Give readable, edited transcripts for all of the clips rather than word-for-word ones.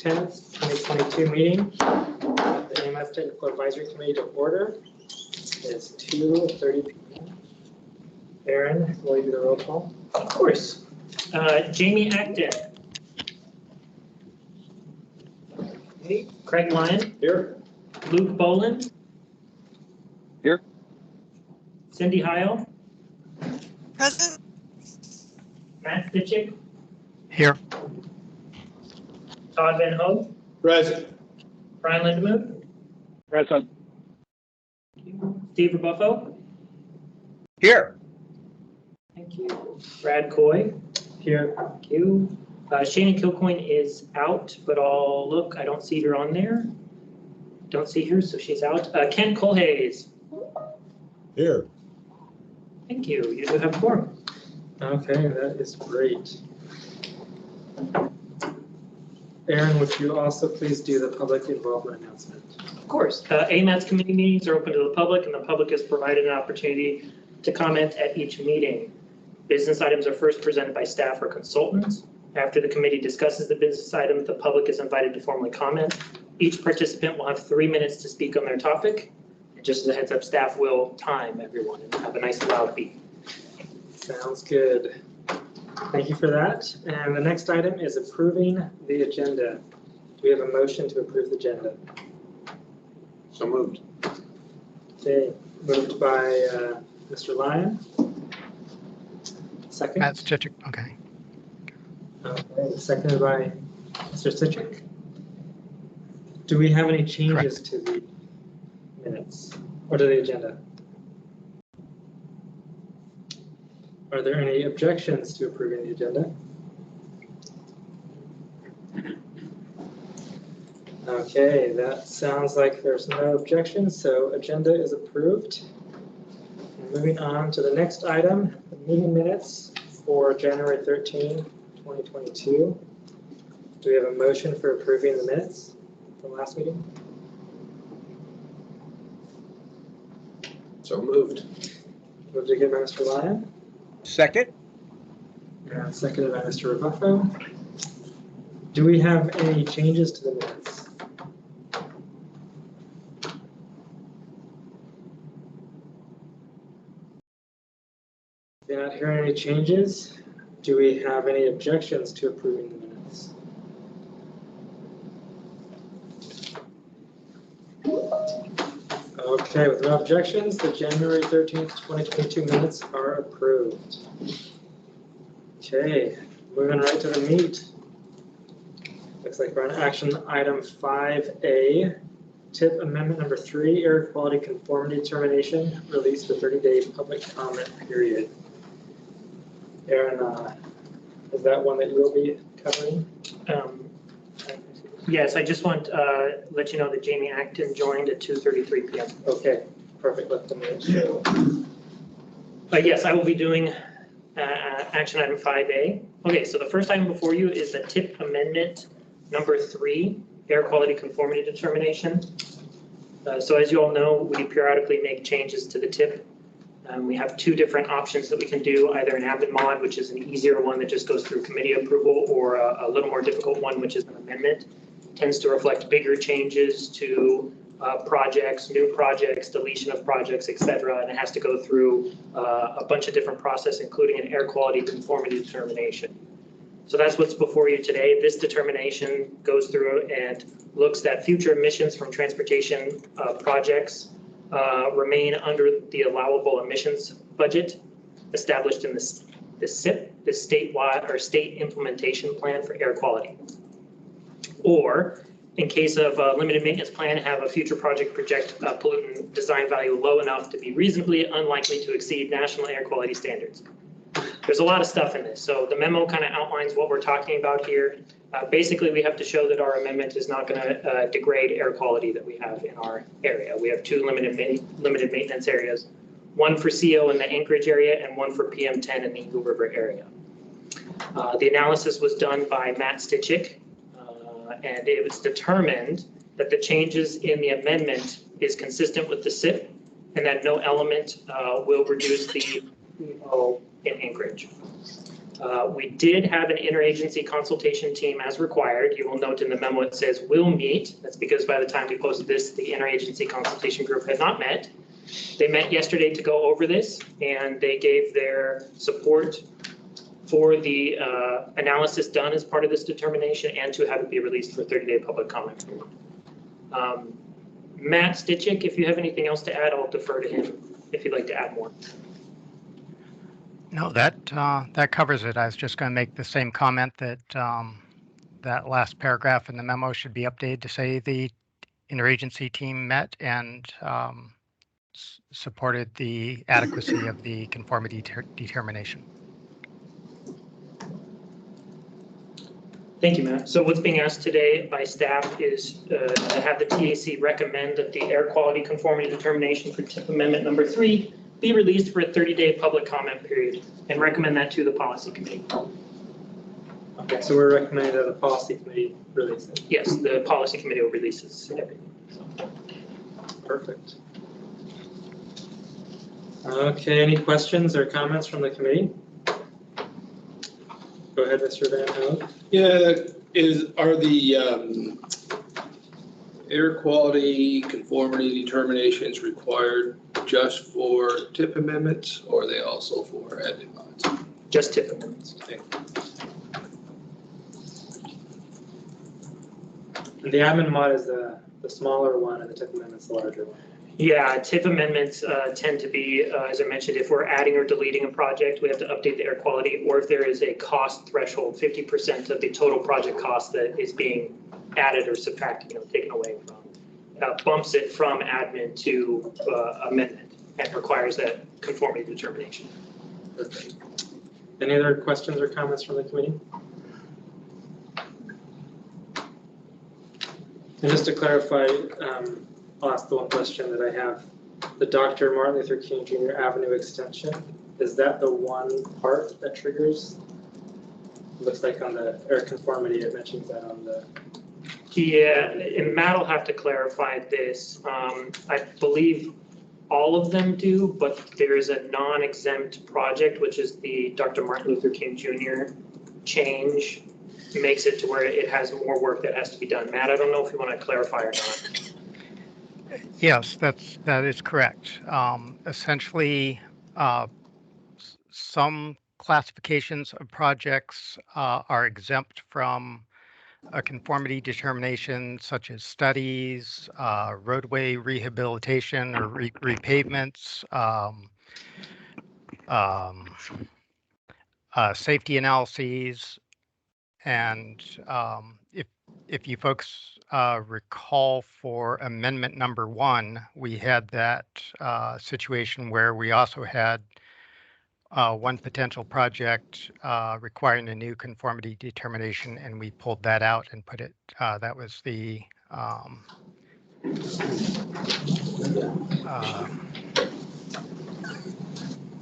10th, 2022 meeting. The AMS Technical Advisory Committee to order. It's 2:30 p.m. Aaron, will you do the roll call? Of course. Jamie Acton. Okay. Craig Lyon. Here. Luke Boland. Here. Cindy Heil. Present. Matt Stitchick. Here. Todd Van Hoog. Present. Brian Lindemuth. Present. Steve Rebuffo. Here. Thank you. Brad Coy. Here. Thank you. Shannon Kilcoyne is out, but I'll look. I don't see her on there. Don't see her, so she's out. Ken Colhays. Here. Thank you. You do have a quorum. Okay, that is great. Aaron, would you also please do the public involvement announcement? Of course. AMAT's committee meetings are open to the public, and the public is provided an opportunity to comment at each meeting. Business items are first presented by staff or consultants. After the committee discusses the business item, the public is invited to formally comment. Each participant will have 3 minutes to speak on their topic. And just as a heads up, staff will time everyone and have a nice loud beat. Sounds good. Thank you for that. And the next item is approving the agenda. Do we have a motion to approve the agenda? So moved. Okay, moved by Mr. Lyon. Second? Matt Stitchick. Okay. Okay, seconded by Mr. Citrick. Do we have any changes to the minutes or to the agenda? Are there any objections to approving the agenda? Okay, that sounds like there's no objections, so agenda is approved. And moving on to the next item, the meeting minutes for January 13, 2022. Do we have a motion for approving the minutes from last meeting? So moved. Moved again by Mr. Lyon. Second. And seconded by Mr. Rebuffo. Do we have any changes to the minutes? If you're not hearing any changes, do we have any objections to approving the minutes? Okay, with no objections, the January 13th, 2022 minutes are approved. Okay, moving right to the meat. Looks like we're on action item 5A, tip amendment number 3, air quality conformity determination, release the 30-day public comment period. Aaron, is that one that you will be covering? Yes, I just want to let you know that Jamie Acton joined at 2:33 p.m. Okay, perfect. Let the minutes show. Yes, I will be doing action item 5A. Okay, so the first item before you is the tip amendment number 3, air quality conformity determination. So as you all know, we periodically make changes to the tip. We have 2 different options that we can do, either an avid mod, which is an easier one that just goes through committee approval, or a little more difficult one, which is an amendment. Tends to reflect bigger changes to projects, new projects, deletion of projects, etc. And it has to go through a bunch of different processes, including an air quality conformity determination. So that's what's before you today. This determination goes through and looks at future emissions from transportation projects remain under the allowable emissions budget established in the SIP, the statewide or state implementation plan for air quality. Or in case of a limited maintenance plan, have a future project project pollutant design value low enough to be reasonably unlikely to exceed national air quality standards. There's a lot of stuff in this. So the memo kind of outlines what we're talking about here. Basically, we have to show that our amendment is not going to degrade air quality that we have in our area. We have 2 limited maintenance areas, one for CO in the Anchorage area and one for PM10 in the Eagle River area. The analysis was done by Matt Stitchick, and it was determined that the changes in the amendment is consistent with the SIP and that no element will reduce the EO in Anchorage. We did have an interagency consultation team as required. You will note in the memo it says will meet. That's because by the time we posted this, the interagency consultation group had not met. They met yesterday to go over this, and they gave their support for the analysis done as part of this determination and to have it be released for 30-day public comment. Matt Stitchick, if you have anything else to add, I'll defer to him if you'd like to add more. No, that covers it. I was just going to make the same comment that that last paragraph in the memo should be updated to say the interagency team met and supported the adequacy of the conformity determination. Thank you, Matt. So what's being asked today by staff is to have the TAC recommend that the air quality conformity determination for tip amendment number 3 be released for a 30-day public comment period and recommend that to the policy committee. Okay, so we're recommending that the policy committee release it. Yes, the policy committee will release everything. Perfect. Okay, any questions or comments from the committee? Go ahead, Mr. Van Hoek. Yeah, are the air quality conformity determinations required just for tip amendments, or are they also for admin mods? Just tip amendments. Okay. And the admin mod is the smaller one, and the tip amendment's the larger one. Yeah, tip amendments tend to be, as I mentioned, if we're adding or deleting a project, we have to update the air quality, or if there is a cost threshold, 50% of the total project cost that is being added or subtracted, taken away from, bumps it from admin to amendment and requires that conformity determination. Perfect. Any other questions or comments from the committee? And just to clarify, I'll ask the one question that I have. The Dr. Martin Luther King Jr. Avenue extension, is that the one part that triggers? It looks like on the air conformity, it mentions that on the... Yeah, and Matt will have to clarify this. I believe all of them do, but there is a non-exempt project, which is the Dr. Martin Luther King Jr. change, makes it to where it has more work that has to be done. Matt, I don't know if you want to clarify or not. Yes, that is correct. Essentially, some classifications of projects are exempt from a conformity determination, such as studies, roadway rehabilitation or repavements, safety analyses, and if you folks recall, for amendment number 1, we had that situation where we also had one potential project requiring a new conformity determination, and we pulled that out and put it, that was the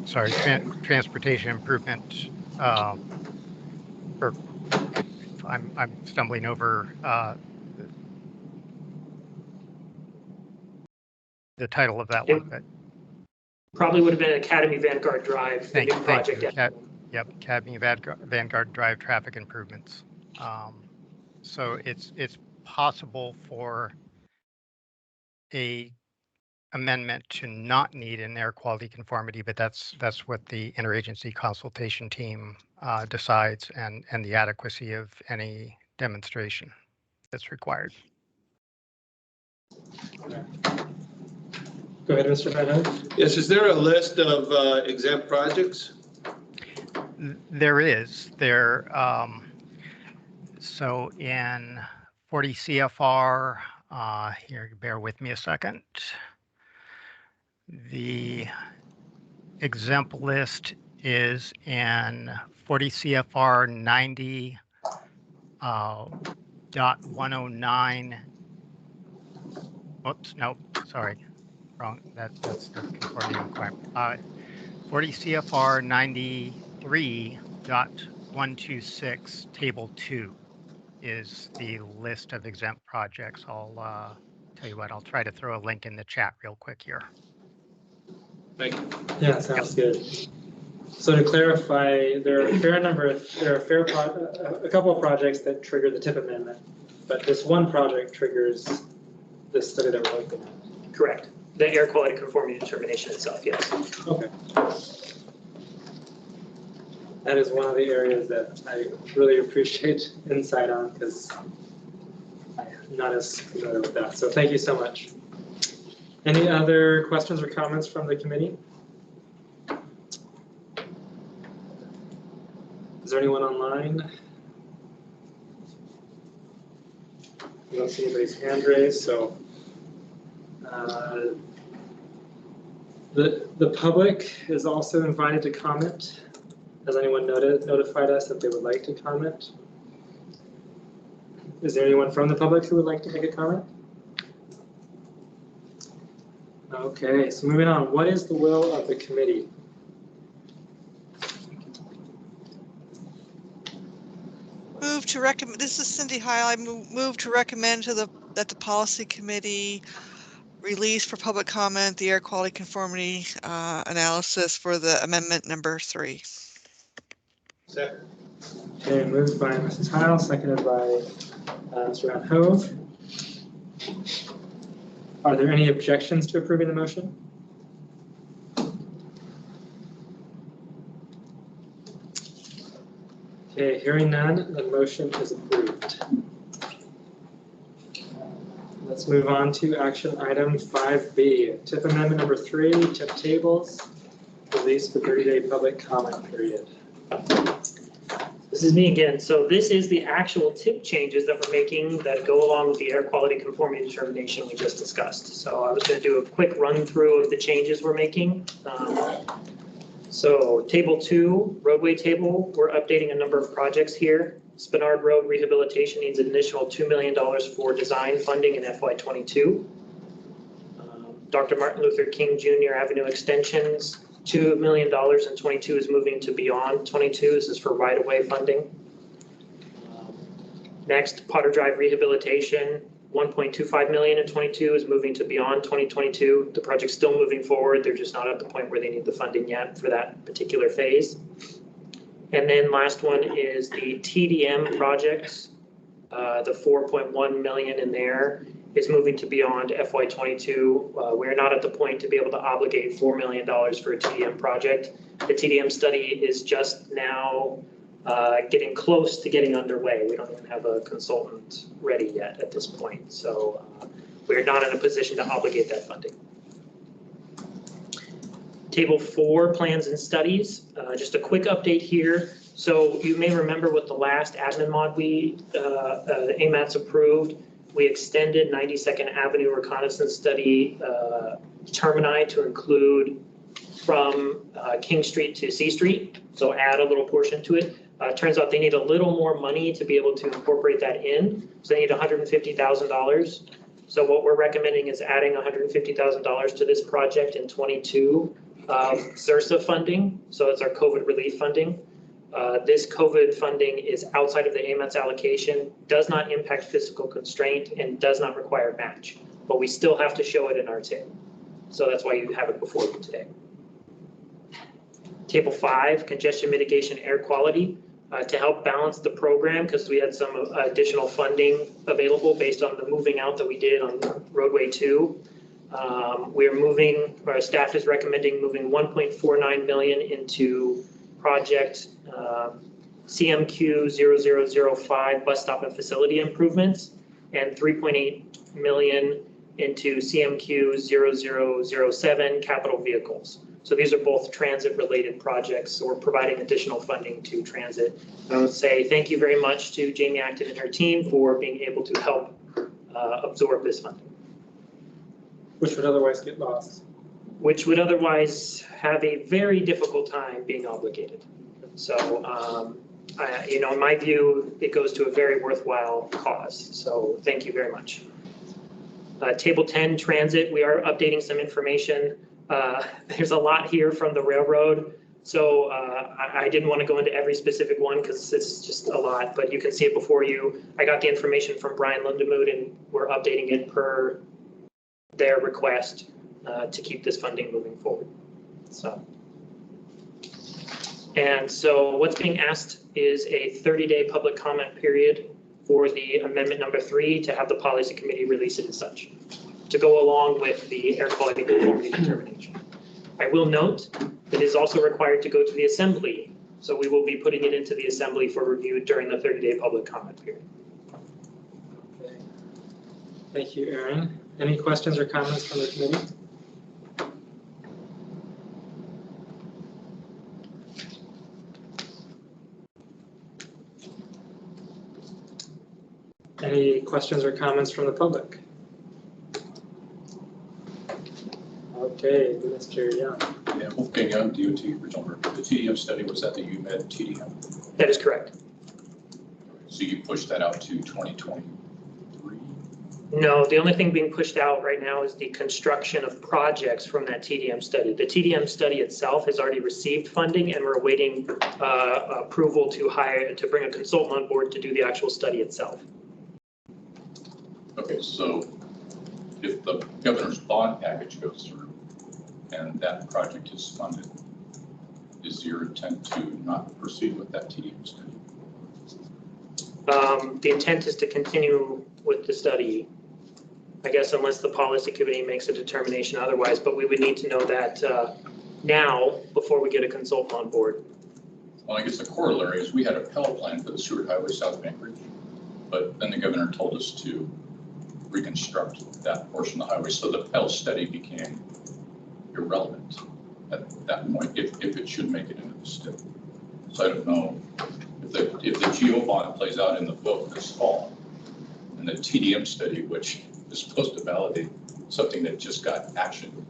transportation improvement, or I'm stumbling over the title of that one, but Probably would have been Academy Vanguard Drive, the new project. Yep, Academy Vanguard Drive traffic improvements. So it's possible for a amendment to not need an air quality conformity, but that's what the interagency consultation team decides, and the adequacy of any demonstration that's required. Okay. Go ahead, Mr. Van Hoek. Yes, is there a list of exempt projects? There is. So in 40 CFR, here, bear with me a second. The exempt list is in 40 CFR 90.109. Oops, no, sorry, wrong. That's the conformity requirement. 40 CFR 93.126, Table 2 is the list of exempt projects. I'll tell you what, I'll try to throw a link in the chat real quick here. Thank you. Yeah, sounds good. So to clarify, there are a couple of projects that trigger the TIP amendment, but this one project triggers this study that we're looking at. Correct. The air quality conformity determination itself, yes. Okay. That is one of the areas that I really appreciate insight on because I'm not as familiar with that. So thank you so much. Any other questions or comments from the committee? Is there anyone online? I don't see anybody's hand raised, so the public is also invited to comment. Has anyone notified us that they would like to comment? Is there anyone from the public who would like to make a comment? Okay, so moving on. What is the will of the committee? Move to recommend, this is Cindy Heil, I move to recommend to that the policy committee release for public comment the air quality conformity analysis for the amendment number 3. Second. Okay, moved by Mrs. Heil, seconded by Mr. Van Hove. Are there any objections to approving the motion? Okay, hearing none, the motion is approved. Let's move on to action item 5B, TIP amendment number 3, TIP tables, release for 30-day public comment period. This is me again. So this is the actual tip changes that we're making that go along with the air quality conformity determination we just discussed. So I was going to do a quick run through of the changes we're making. So table 2, roadway table, we're updating a number of projects here. Spinard Road rehabilitation needs an additional $2 million for design funding in FY22. Dr. Martin Luther King Jr. Avenue extensions, $2 million in 22 is moving to beyond 22. This is for right-of-way funding. Next, Potter Drive rehabilitation, 1.25 million in 22 is moving to beyond 2022. The project's still moving forward. They're just not at the point where they need the funding yet for that particular phase. And then last one is the TDM projects. The 4.1 million in there is moving to beyond FY22. We're not at the point to be able to obligate $4 million for a TDM project. The TDM study is just now getting close to getting underway. We don't even have a consultant ready yet at this point. So we're not in a position to obligate that funding. Table 4, plans and studies. Just a quick update here. So you may remember with the last admin mod the AMATS approved, we extended 92nd Avenue reconnaissance study termini to include from King Street to C Street. So add a little portion to it. Turns out they need a little more money to be able to incorporate that in. So they need $150,000. So what we're recommending is adding $150,000 to this project in 22 CSRSA funding. So it's our COVID relief funding. This COVID funding is outside of the AMATS allocation, does not impact physical constraint, and does not require match. But we still have to show it in our table. So that's why you have it before you today. Table 5, congestion mitigation air quality. To help balance the program, because we had some additional funding available based on the moving out that we did on roadway 2. We're moving, our staff is recommending moving 1.49 million into project CMQ 0005 bus stop and facility improvements, and 3.8 million into CMQ 0007 capital vehicles. So these are both transit related projects. So we're providing additional funding to transit. I would say thank you very much to Jamie Acton and her team for being able to help absorb this funding. Which would otherwise get lost. Which would otherwise have a very difficult time being obligated. So, in my view, it goes to a very worthwhile cause. So thank you very much. Table 10, transit, we are updating some information. There's a lot here from the railroad. So I didn't want to go into every specific one because it's just a lot, but you can see it before you. I got the information from Brian Lindemood and we're updating it per their request to keep this funding moving forward. So And so what's being asked is a 30-day public comment period for the amendment number 3 to have the policy committee release it as such, to go along with the air quality conformity determination. I will note that it is also required to go to the assembly. So we will be putting it into the assembly for review during the 30-day public comment period. Okay. Thank you, Aaron. Any questions or comments from the committee? Any questions or comments from the public? Okay, Mr. Young. Yeah, Wolfgang Young, DOT Regional Group. The TDM study, was that the UMed TDM? That is correct. So you pushed that out to 2023? No, the only thing being pushed out right now is the construction of projects from that TDM study. The TDM study itself has already received funding, and we're awaiting approval to bring a consultant on board to do the actual study itself. Okay, so if the governor's bond package goes through and that project is funded, is your intent to not proceed with that TDM study? The intent is to continue with the study, I guess, unless the policy committee makes a determination otherwise, but we would need to know that now before we get a consultant on board. Well, I guess the corollary is we had a Pell plan for the Seward Highway South of Anchorage, but then the governor told us to reconstruct that portion of the highway, so the Pell study became irrelevant at that point, if it should make it into the study. So I don't know if the GEO bond plays out in the book this fall, and the TDM study, which is supposed to validate something that just got action,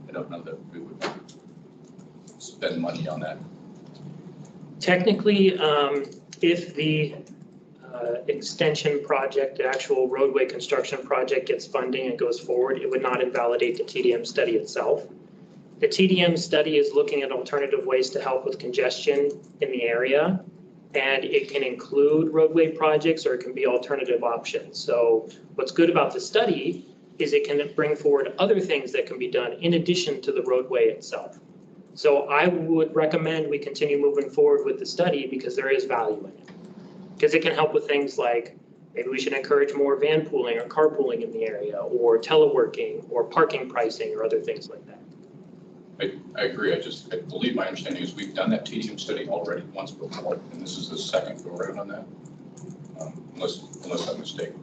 I don't know that we would spend money on that. Technically, if the extension project, the actual roadway construction project gets funding and goes forward, it would not invalidate the TDM study itself. The TDM study is looking at alternative ways to help with congestion in the area, and it can include roadway projects or it can be alternative options. So what's good about the study is it can bring forward other things that can be done in addition to the roadway itself. So I would recommend we continue moving forward with the study because there is value in it. Because it can help with things like maybe we should encourage more van pooling or carpooling in the area, or teleworking or parking pricing or other things like that. I agree. I believe my understanding is we've done that TDM study already once before, and this is the second go around on that, unless I'm mistaken.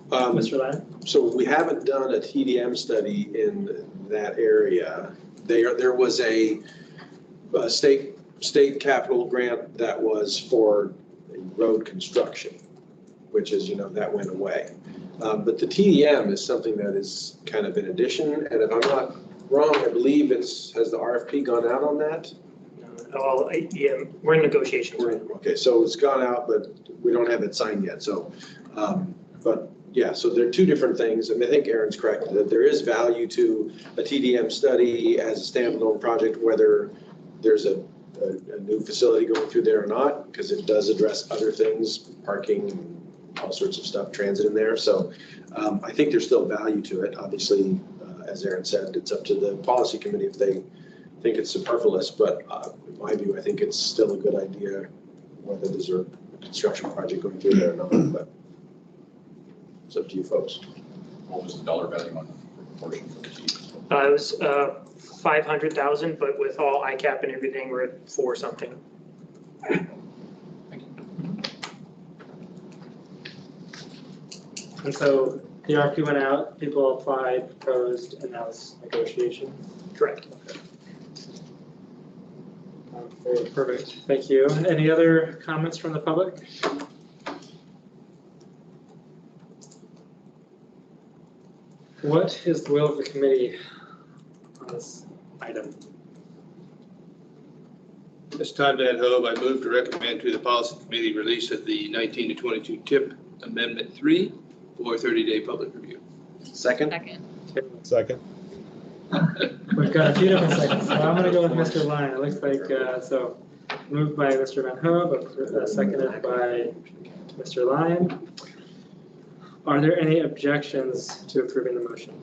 Mr. Lyon? So we haven't done a TDM study in that area. There was a state capital grant that was for road construction, which is, that went away. But the TDM is something that is kind of in addition, and if I'm not wrong, I believe has the RFP gone out on that? Well, yeah, we're in negotiations. Okay, so it's gone out, but we don't have it signed yet. So, but yeah, so there are two different things. I think Aaron's correct that there is value to a TDM study as a standalone project, whether there's a new facility going through there or not, because it does address other things, parking, all sorts of stuff, transit in there. So I think there's still value to it. Obviously, as Aaron said, it's up to the policy committee if they think it's superfluous, but in my view, I think it's still a good idea whether there's a construction project going through there or not, but it's up to you folks. What was the dollar value on the portion for the TDM? It was 500,000, but with all ICAP and everything, we're at 4 something. Thank you. And so the RFP went out, people applied, proposed, and now it's negotiation. Correct. Okay, perfect. Thank you. Any other comments from the public? What is the will of the committee on this item? This time, Van Hoeb, I move to recommend to the policy committee release of the 19 to 22 TIP Amendment 3 for 30-day public review. Second? Second. We've got a few different seconds, so I'm going to go with Mr. Lyon. It looks like, so moved by Mr. Van Hoeb, seconded by Mr. Lyon. Are there any objections to approving the motion?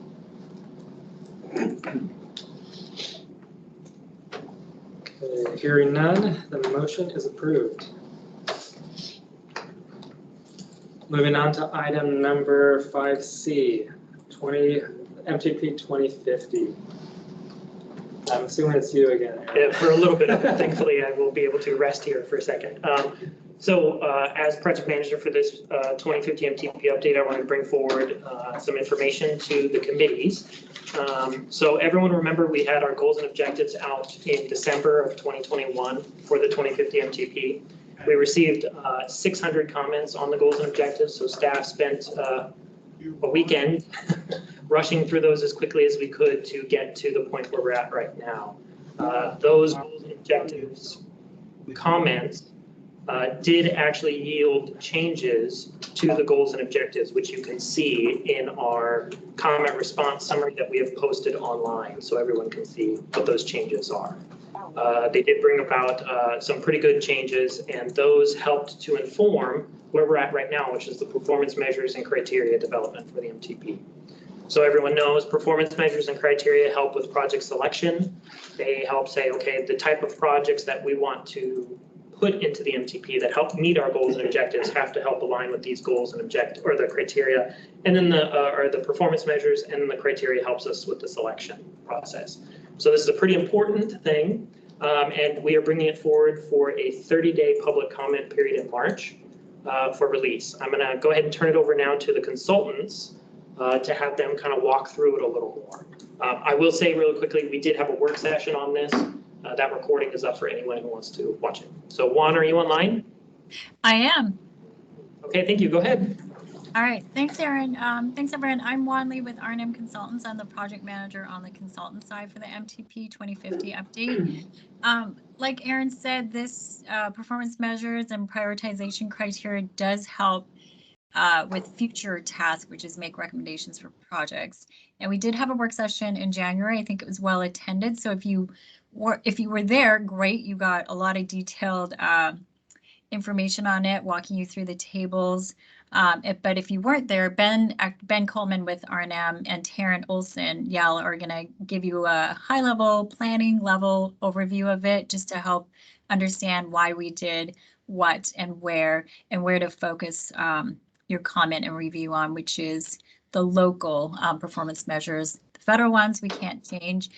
Okay, hearing none, the motion is approved. Moving on to item number 5C, MTP 2050. I'm assuming it's you again. Aaron. For a little bit of it, thankfully, I will be able to rest here for a second. As project manager for this 2050 MTP update, I want to bring forward some information to the committees. So everyone remember we had our goals and objectives out in December of 2021 for the 2050 MTP. We received 600 comments on the goals and objectives, so staff spent a weekend rushing through those as quickly as we could to get to the point where we're at right now. Those goals and objectives comments did actually yield changes to the goals and objectives, which you can see in our comment response summary that we have posted online, so everyone can see what those changes are. They did bring about some pretty good changes, and those helped to inform where we're at right now, which is the performance measures and criteria development for the MTP. So everyone knows performance measures and criteria help with project selection. They help say, okay, the type of projects that we want to put into the MTP that help meet our goals and objectives have to help align with these goals and objectives, or the criteria, and then the performance measures, and the criteria helps us with the selection process. So this is a pretty important thing, and we are bringing it forward for a 30-day public comment period in March for release. I'm going to go ahead and turn it over now to the consultants to have them kind of walk through it a little more. I will say really quickly, we did have a work session on this. That recording is up for anyone who wants to watch it. So Juan, are you online? I am. Okay, thank you. Go ahead. All right. Thanks, Aaron. Thanks, everyone. I'm Juan Lee with R&M Consultants. I'm the project manager on the consultant side for the MTP 2050 update. Like Aaron said, this performance measures and prioritization criteria does help with future tasks, which is make recommendations for projects. And we did have a work session in January. I think it was well attended. So if you were there, great. You got a lot of detailed information on it, walking you through the tables. But if you weren't there, Ben Coleman with R&M and Taryn Olson, Yale, are going to give you a high-level planning level overview of it, just to help understand why we did what and where to focus your comment and review on, which is the local performance measures. The federal ones we can't change.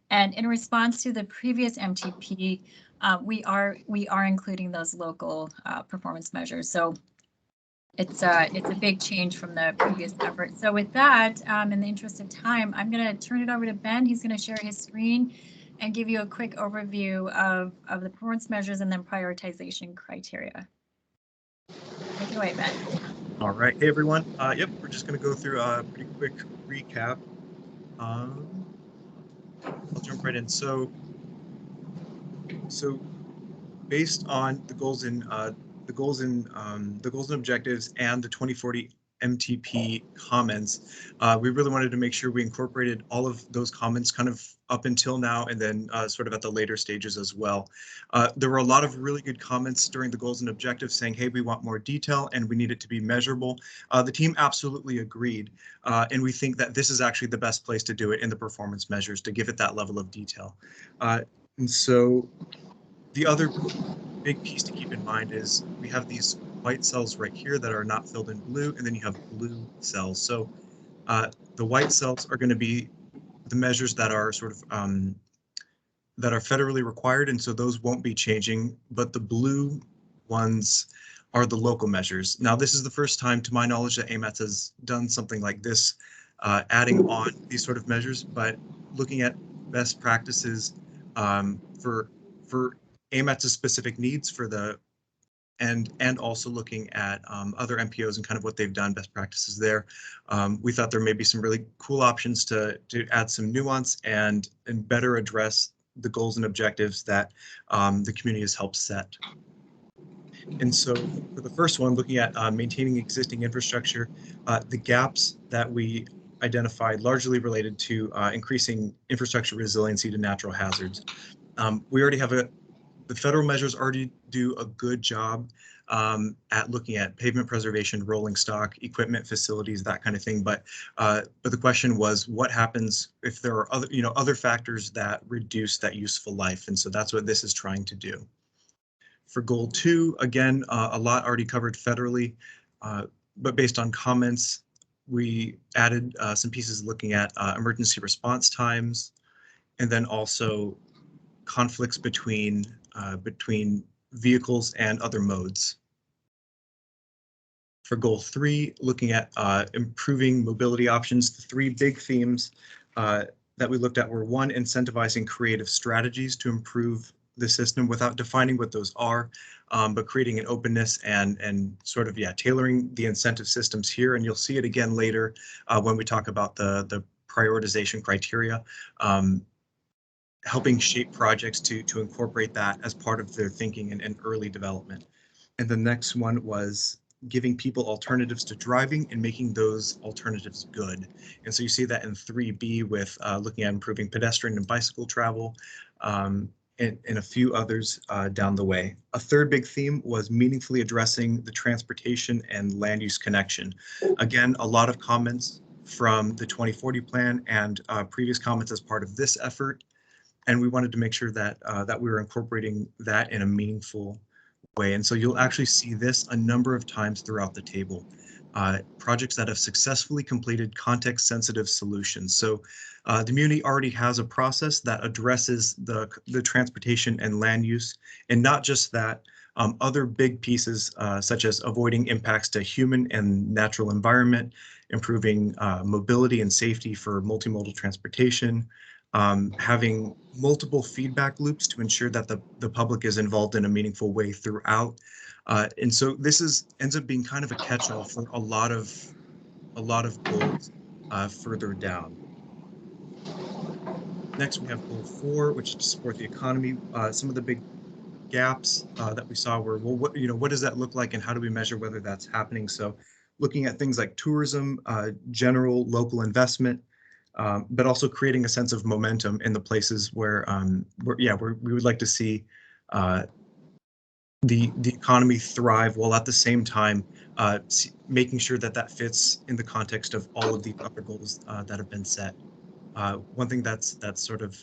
And in response to the previous MTP, we are including those local performance measures. So it's a big change from the previous effort. So with that, in the interest of time, I'm going to turn it over to Ben. He's going to share his screen and give you a quick overview of the performance measures and then prioritization criteria. Take it away, Ben. All right. Hey, everyone. Yep, we're just going to go through a pretty quick recap. I'll jump right in. So based on the goals and objectives and the 2040 MTP comments, we really wanted to make sure we incorporated all of those comments kind of up until now, and then sort of at the later stages as well. There were a lot of really good comments during the goals and objectives saying, hey, we want more detail and we need it to be measurable. The team absolutely agreed, and we think that this is actually the best place to do it in the performance measures, to give it that level of detail. And so the other big piece to keep in mind is we have these white cells right here that are not filled in blue, and then you have blue cells. So the white cells are going to be the measures that are sort of that are federally required, and so those won't be changing, but the blue ones are the local measures. Now, this is the first time, to my knowledge, that AMATS has done something like this, adding on these sort of measures, but looking at best practices for AMATS's specific needs for the and also looking at other MPOs and kind of what they've done, best practices there. We thought there may be some really cool options to add some nuance and better address the goals and objectives that the community has helped set. And so for the first one, looking at maintaining existing infrastructure, the gaps that we identified largely related to increasing infrastructure resiliency to natural hazards. We already have the federal measures already do a good job at looking at pavement preservation, rolling stock, equipment, facilities, that kind of thing. But the question was, what happens if there are other factors that reduce that useful life? And so that's what this is trying to do. For goal 2, again, a lot already covered federally, but based on comments, we added some pieces looking at emergency response times, and then also conflicts between vehicles and other modes. For goal 3, looking at improving mobility options, the 3 big themes that we looked at were 1, incentivizing creative strategies to improve the system without defining what those are, but creating an openness and sort of, tailoring the incentive systems here. And you'll see it again later when we talk about the prioritization criteria, helping shape projects to incorporate that as part of their thinking and early development. And the next one was giving people alternatives to driving and making those alternatives good. And so you see that in 3B with looking at improving pedestrian and bicycle travel, and a few others down the way. A third big theme was meaningfully addressing the transportation and land use connection. Again, a lot of comments from the 2040 plan and previous comments as part of this effort. And we wanted to make sure that that we were incorporating that in a meaningful way. And so you'll actually see this a number of times throughout the table. Projects that have successfully completed context-sensitive solutions. So the community already has a process that addresses the transportation and land use, and not just that, other big pieces such as avoiding impacts to human and natural environment, improving mobility and safety for multimodal transportation, having multiple feedback loops to ensure that the public is involved in a meaningful way throughout. And so this ends up being kind of a catch-all for a lot of goals further down. Next, we have goal 4, which is to support the economy. Some of the big gaps that we saw were, well, what does that look like, and how do we measure whether that's happening? So, looking at things like tourism, general local investment, but also creating a sense of momentum in the places where we would like to see the economy thrive, while at the same time making sure that fits in the context of all of the other goals that have been set. One thing that's sort of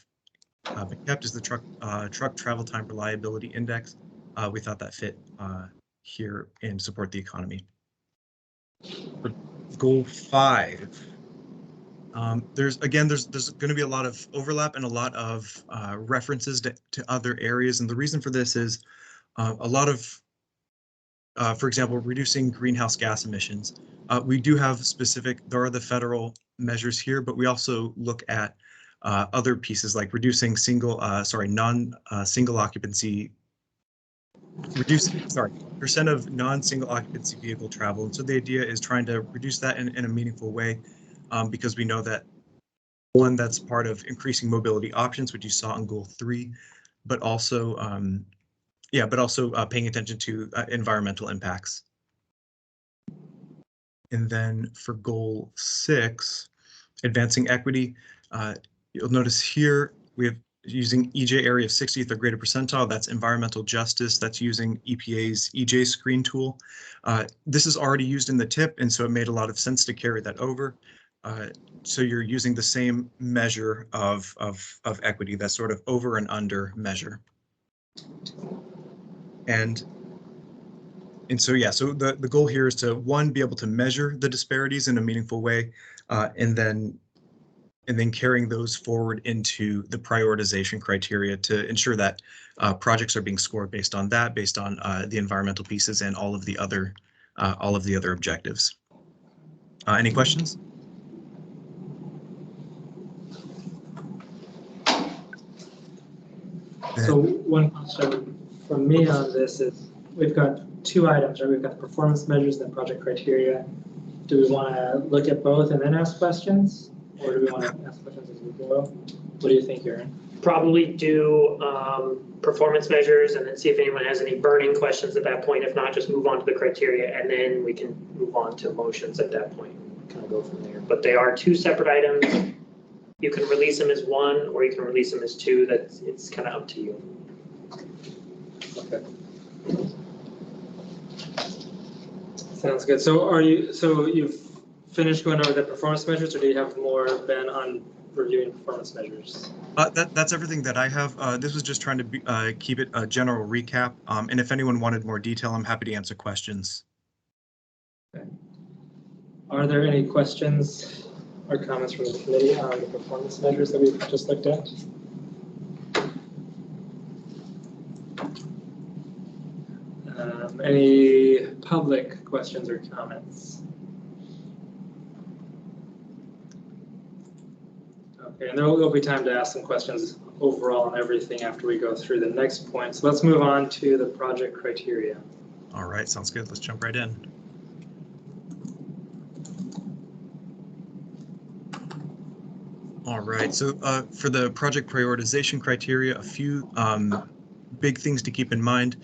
been kept is the truck travel time reliability index. We thought that fit here in support the economy. For goal 5. There's going to be a lot of overlap and a lot of references to other areas, and the reason for this is a lot of, for example, reducing greenhouse gas emissions. We do have there are the federal measures here, but we also look at other pieces like reducing non-single occupancy, percent of non-single occupancy vehicle travel. And so the idea is trying to reduce that in a meaningful way, because we know that, one, that's part of increasing mobility options, which you saw in goal 3, but also paying attention to environmental impacts. And then for goal 6, advancing equity, you'll notice here we have using EJ area of 60th or greater percentile. That's environmental justice. That's using EPA's EJ screen tool. This is already used in the TIP, and so it made a lot of sense to carry that over. So you're using the same measure of equity, that sort of over and under measure. And so the goal here is to, 1, be able to measure the disparities in a meaningful way, and then carrying those forward into the prioritization criteria to ensure that projects are being scored based on the environmental pieces and all of the other objectives. Any questions? So one question from me on this is, we've got 2 items, right? We've got the performance measures and the project criteria. Do we want to look at both and then ask questions? Or do we want to ask questions as we go? What do you think, Aaron? Probably do performance measures and then see if anyone has any burning questions at that point. If not, just move on to the criteria, and then we can move on to motions at that point. Kind of go from there. But they are 2 separate items. You can release them as 1, or you can release them as 2. It's kind of up to you. Okay. Sounds good. So you've finished going over the performance measures, or do you have more, Ben, on reviewing performance measures? That's everything that I have. This was just trying to keep it a general recap. And if anyone wanted more detail, I'm happy to answer questions. Okay. Are there any questions or comments from the committee on the performance measures that we've just looked at? Any public questions or comments? Okay, and there will be time to ask some questions overall on everything after we go through the next point. So let's move on to the project criteria. All right, sounds good. Let's jump right in. All right, so for the project prioritization criteria, a few big things to keep in mind.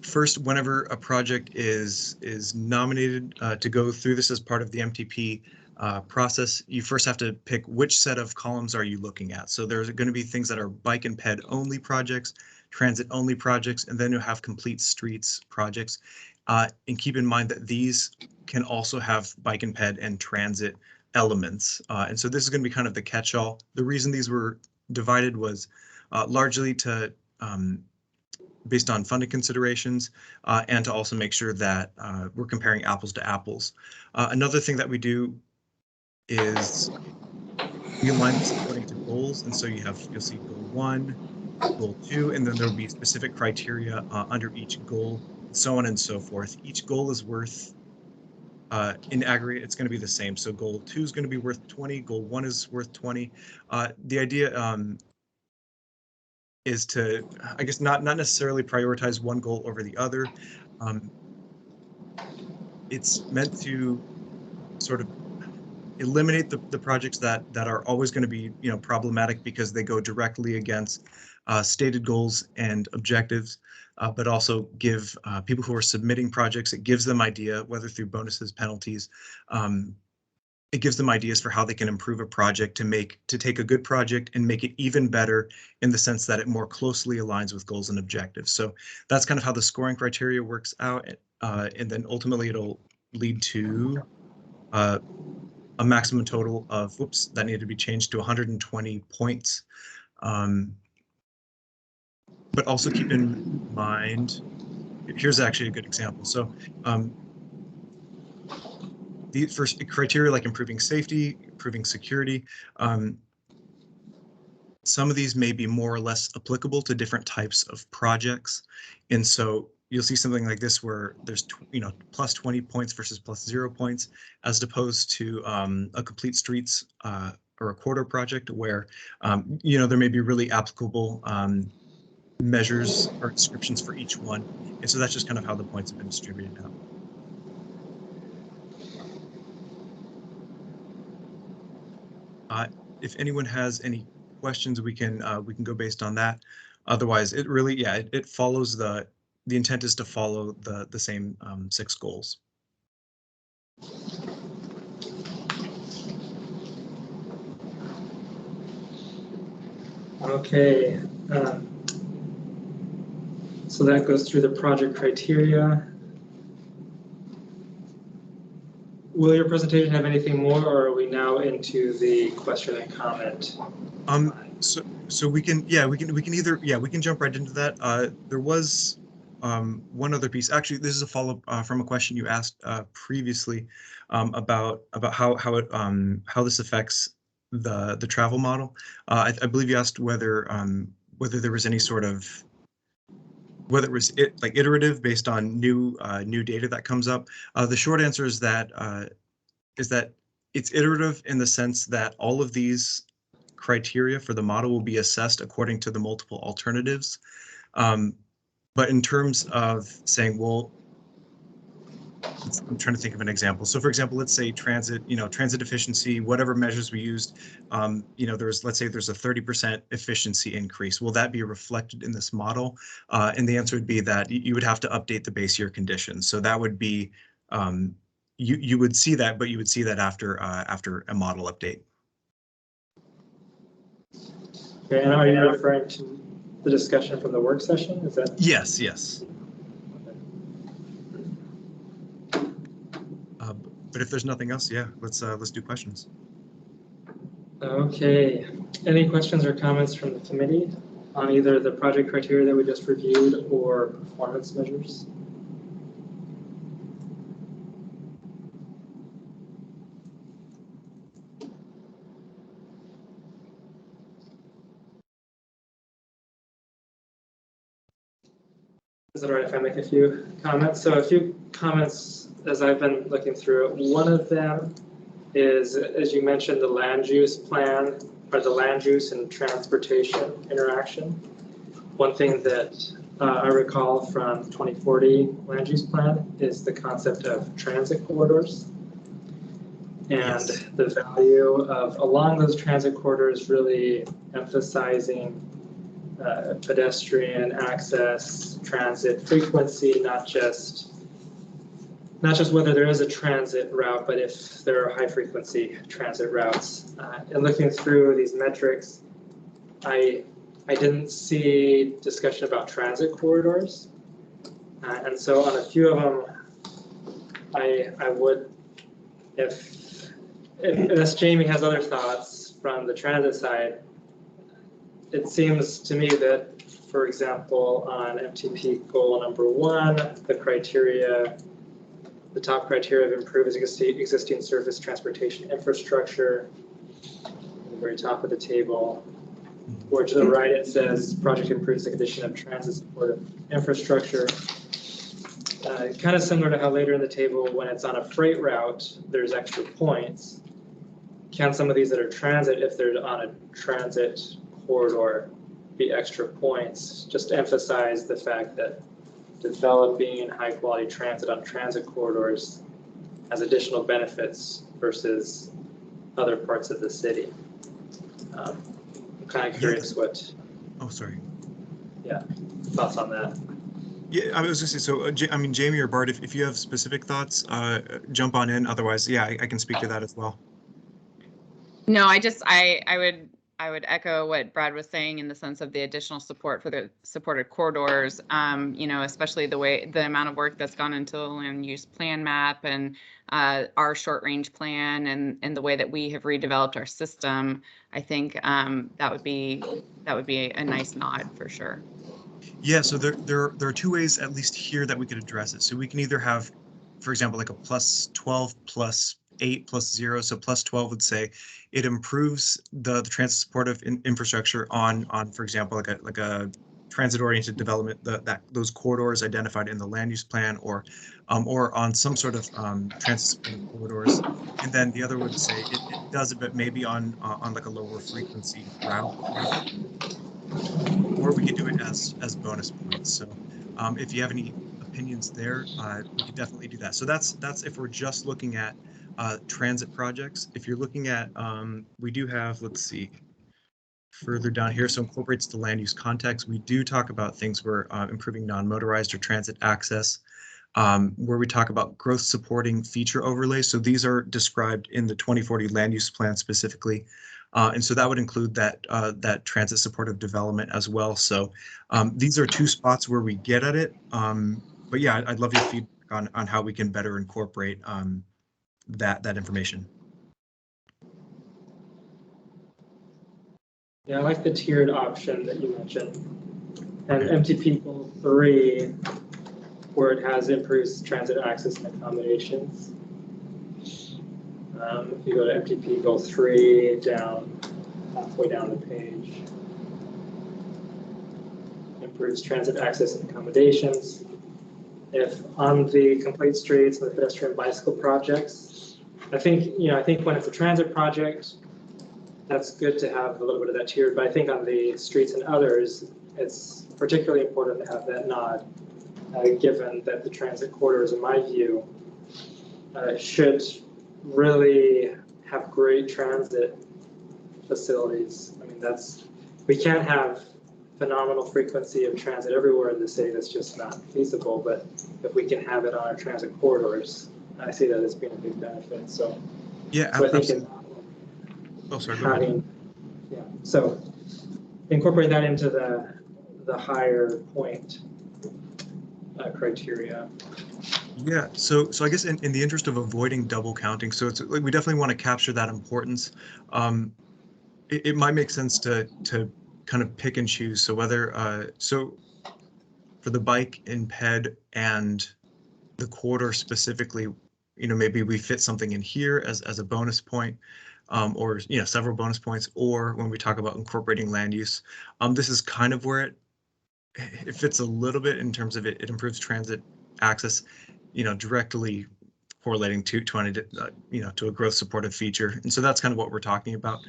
First, whenever a project is nominated to go through this as part of the MTP process, you first have to pick which set of columns are you looking at. So there's going to be things that are bike and ped only projects, transit only projects, and then you have complete streets projects. And keep in mind that these can also have bike and ped and transit elements. And so this is going to be kind of the catch-all. The reason these were divided was largely to based on funding considerations, and to also make sure that we're comparing apples to apples. Another thing that we do is we align this according to goals, and so you'll see goal 1, goal 2, and then there'll be specific criteria under each goal, so on and so forth. Each goal is worth, in aggregate, it's going to be the same. So goal 2 is going to be worth 20, goal 1 is worth 20. The idea is to, I guess, not necessarily prioritize one goal over the other. It's meant to sort of eliminate the projects that are always going to be, problematic because they go directly against stated goals and objectives, but also give people who are submitting projects, it gives them idea, whether through bonuses, penalties, it gives them ideas for how they can improve a project to take a good project and make it even better in the sense that it more closely aligns with goals and objectives. So that's kind of how the scoring criteria works out. And then ultimately it'll lead to a maximum total of, whoops, that needed to be changed to 120 points. But also keep in mind, here's actually a good example. So the first criteria like improving safety, improving security, some of these may be more or less applicable to different types of projects. And so you'll see something like this where there's, plus 20 points versus plus 0 points, as opposed to a complete streets or a quarter project where, there may be really applicable measures or descriptions for each one. And so that's just kind of how the points have been distributed now. If anyone has any questions, we can go based on that. Otherwise, it really, it follows the intent is to follow the same 6 goals. Okay. So that goes through the project criteria. Will your presentation have anything more, or are we now into the question and comment? So we can jump right into that. There was one other piece. Actually, this is a follow-up from a question you asked previously about how this affects the travel model. I believe you asked whether there was any sort of, whether it was iterative based on new data that comes up. The short answer is that it's iterative in the sense that all of these criteria for the model will be assessed according to the multiple alternatives. But in terms of saying, well, I'm trying to think of an example. So for example, let's say transit efficiency, whatever measures we used, let's say there's a 30% efficiency increase. Will that be reflected in this model? And the answer would be that you would have to update the base year conditions. So that would be, you would see that, but you would see that after a model update. Okay, and are you referring to the discussion from the work session? Is that? Yes, yes. But if there's nothing else, yeah, let's do questions. Okay. Any questions or comments from the committee on either the project criteria that we just reviewed or performance measures? Is it all right if I make a few comments? So a few comments as I've been looking through it. One of them is, as you mentioned, the land use plan, or the land use and transportation interaction. One thing that I recall from 2040 land use plan is the concept of transit corridors. And Yes. the value of along those transit corridors really emphasizing pedestrian access, transit frequency, not just whether there is a transit route, but if there are high frequency transit routes. And looking through these metrics, I didn't see discussion about transit corridors. And so on a few of them, I would, unless Jamie has other thoughts from the transit side, it seems to me that, for example, on MTP goal number 1, the top criteria of improve existing surface transportation infrastructure, at the very top of the table, where to the right it says project improves the condition of transit supportive infrastructure. Kind of similar to how later in the table, when it's on a freight route, there's extra points. Can some of these that are transit, if they're on a transit corridor, be extra points? Just to emphasize the fact that developing high quality transit on transit corridors has additional benefits versus other parts of the city. I'm kind of curious Oh, sorry. thoughts on that. Yeah, I was just saying, so I mean, Jamie or Bart, if you have specific thoughts, jump on in. Otherwise, yeah, I can speak to that as well. No, I would echo what Brad was saying in the sense of the additional support for the supported corridors, you know, especially the amount of work that's gone into the land use plan map and our short range plan and the way that we have redeveloped our system. I think that would be a nice nod for sure. Yeah, so there are two ways, at least here, that we could address it. So we can either have, for example, like a +12 +8 +0. So +12 would say it improves the transit supportive infrastructure on, for example, like a transit-oriented development, those corridors identified in the land use plan, or on some sort of transit supportive corridors. And then the other would say it does it, but maybe on like a lower frequency route. Or we could do it as bonus points. So if you have any opinions there, we could definitely do that. So that's if we're just looking at transit projects. If you're looking at, we do have, let's see, further down here, so incorporates the land use context. We do talk about things where improving non-motorized or transit access, where we talk about growth supporting feature overlays. So these are described in the 2040 land use plan specifically. And so that would include that transit supportive development as well. So these are two spots where we get at it. But yeah, I'd love your feedback on how we can better incorporate that information. Yeah, I like the tiered option that you mentioned. And MTP Goal 3, where it has improved transit access and accommodations. If you go to MTP Goal 3, halfway down the page, improves transit access and accommodations. If on the complete streets and the pedestrian bicycle projects, I think when it's a transit project, that's good to have a little bit of that tiered, but I think on the streets and others, it's particularly important to have that nod, given that the transit corridors, in my view, should really have great transit facilities. I mean, we can't have phenomenal frequency of transit everywhere in the city. That's just not feasible, but if we can have it on our transit corridors, I see that as being a big benefit. So yeah, so I think oh, sorry, go ahead. so incorporate that into the higher point criteria. Yeah, so I guess in the interest of avoiding double counting, so it's like we definitely want to capture that importance. It might make sense to kind of pick and choose. So whether so for the bike and ped and the corridor specifically, you know, maybe we fit something in here as a bonus point, or you know, several bonus points, or when we talk about incorporating land use, this is kind of where it fits a little bit in terms of it improves transit access, you know, directly correlating to you know, to a growth supportive feature. And so that's kind of what we're talking about.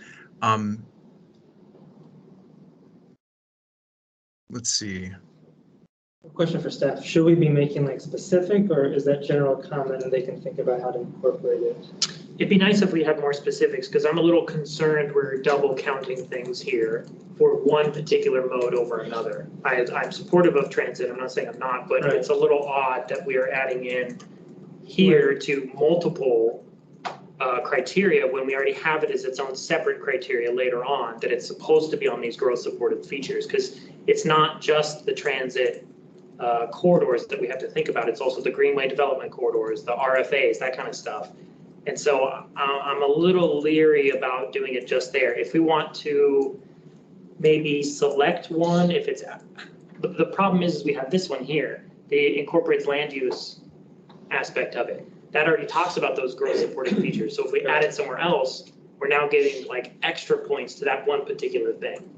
Let's see. Question for staff, should we be making like specific, or is that general comment and they can think about how to incorporate it? It'd be nice if we had more specifics, because I'm a little concerned we're double counting things here for one particular mode over another. I'm supportive of transit, I'm not saying I'm not, but Right. it's a little odd that we are adding in here to multiple criteria when we already have it as its own separate criteria later on, that it's supposed to be on these growth supportive features, because it's not just the transit corridors that we have to think about, it's also the greenway development corridors, the RFAs, that kind of stuff. And so I'm a little leery about doing it just there. If we want to maybe select one, if it's, the problem is we have this one here, it incorporates land use aspect of it. That already talks about those growth supporting features. So if we add it somewhere else, we're now getting like extra points to that one particular thing.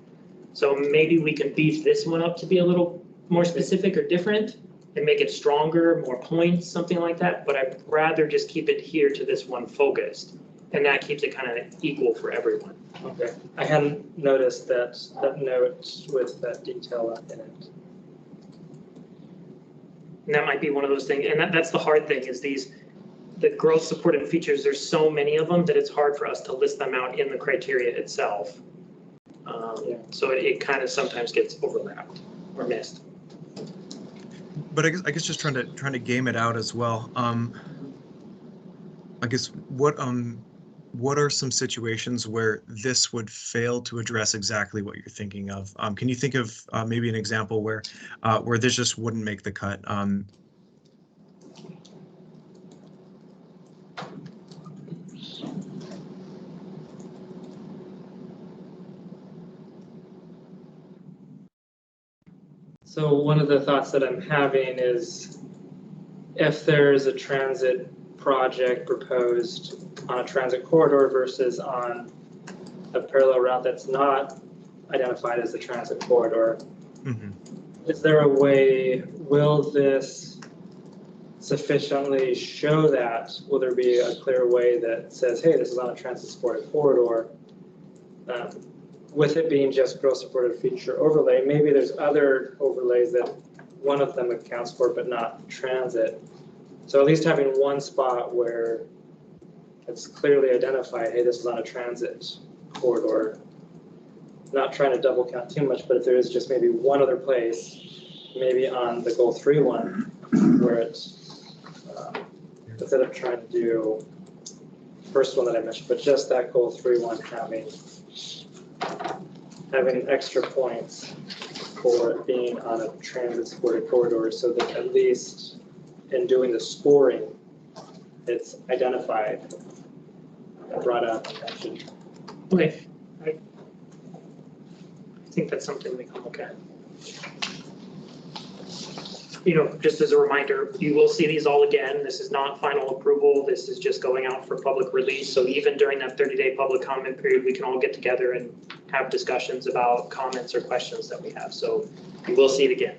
So maybe we can beef this one up to be a little more specific or different and make it stronger, more points, something like that. But I'd rather just keep it here to this one focused. And that keeps it kind of equal for everyone. Okay, I hadn't noticed that note with that detail in it. And that might be one of those things, and that's the hard thing, is the growth supported features, there's so many of them that it's hard for us to list them out in the criteria itself. So it kind of sometimes gets overlapped or missed. But I guess just trying to game it out as well. I guess what are some situations where this would fail to address exactly what you're thinking of? Can you think of maybe an example where this just wouldn't make the cut? So one of the thoughts that I'm having is if there's a transit project proposed on a transit corridor versus on a parallel route that's not identified as a transit corridor, is there a way, will this sufficiently show that? Will there be a clear way that says, hey, this is on a transit supported corridor? With it being just growth supported feature overlay, maybe there's other overlays that one of them accounts for but not transit. So at least having one spot where it's clearly identified, hey, this is on a transit corridor. Not trying to double count too much, but if there is just maybe one other place, maybe on the goal 3 one, where it's instead of trying to do the first one that I mentioned, but just that goal 3 one having extra points for it being on a transit supported corridor, so that at least in doing the scoring, it's identified and brought up and mentioned. Okay, I think that's something we can look at. You know, just as a reminder, you will see these all again. This is not final approval. This is just going out for public release. So even during that 30-day public comment period, we can all get together and have discussions about comments or questions that we have. So you will see it again.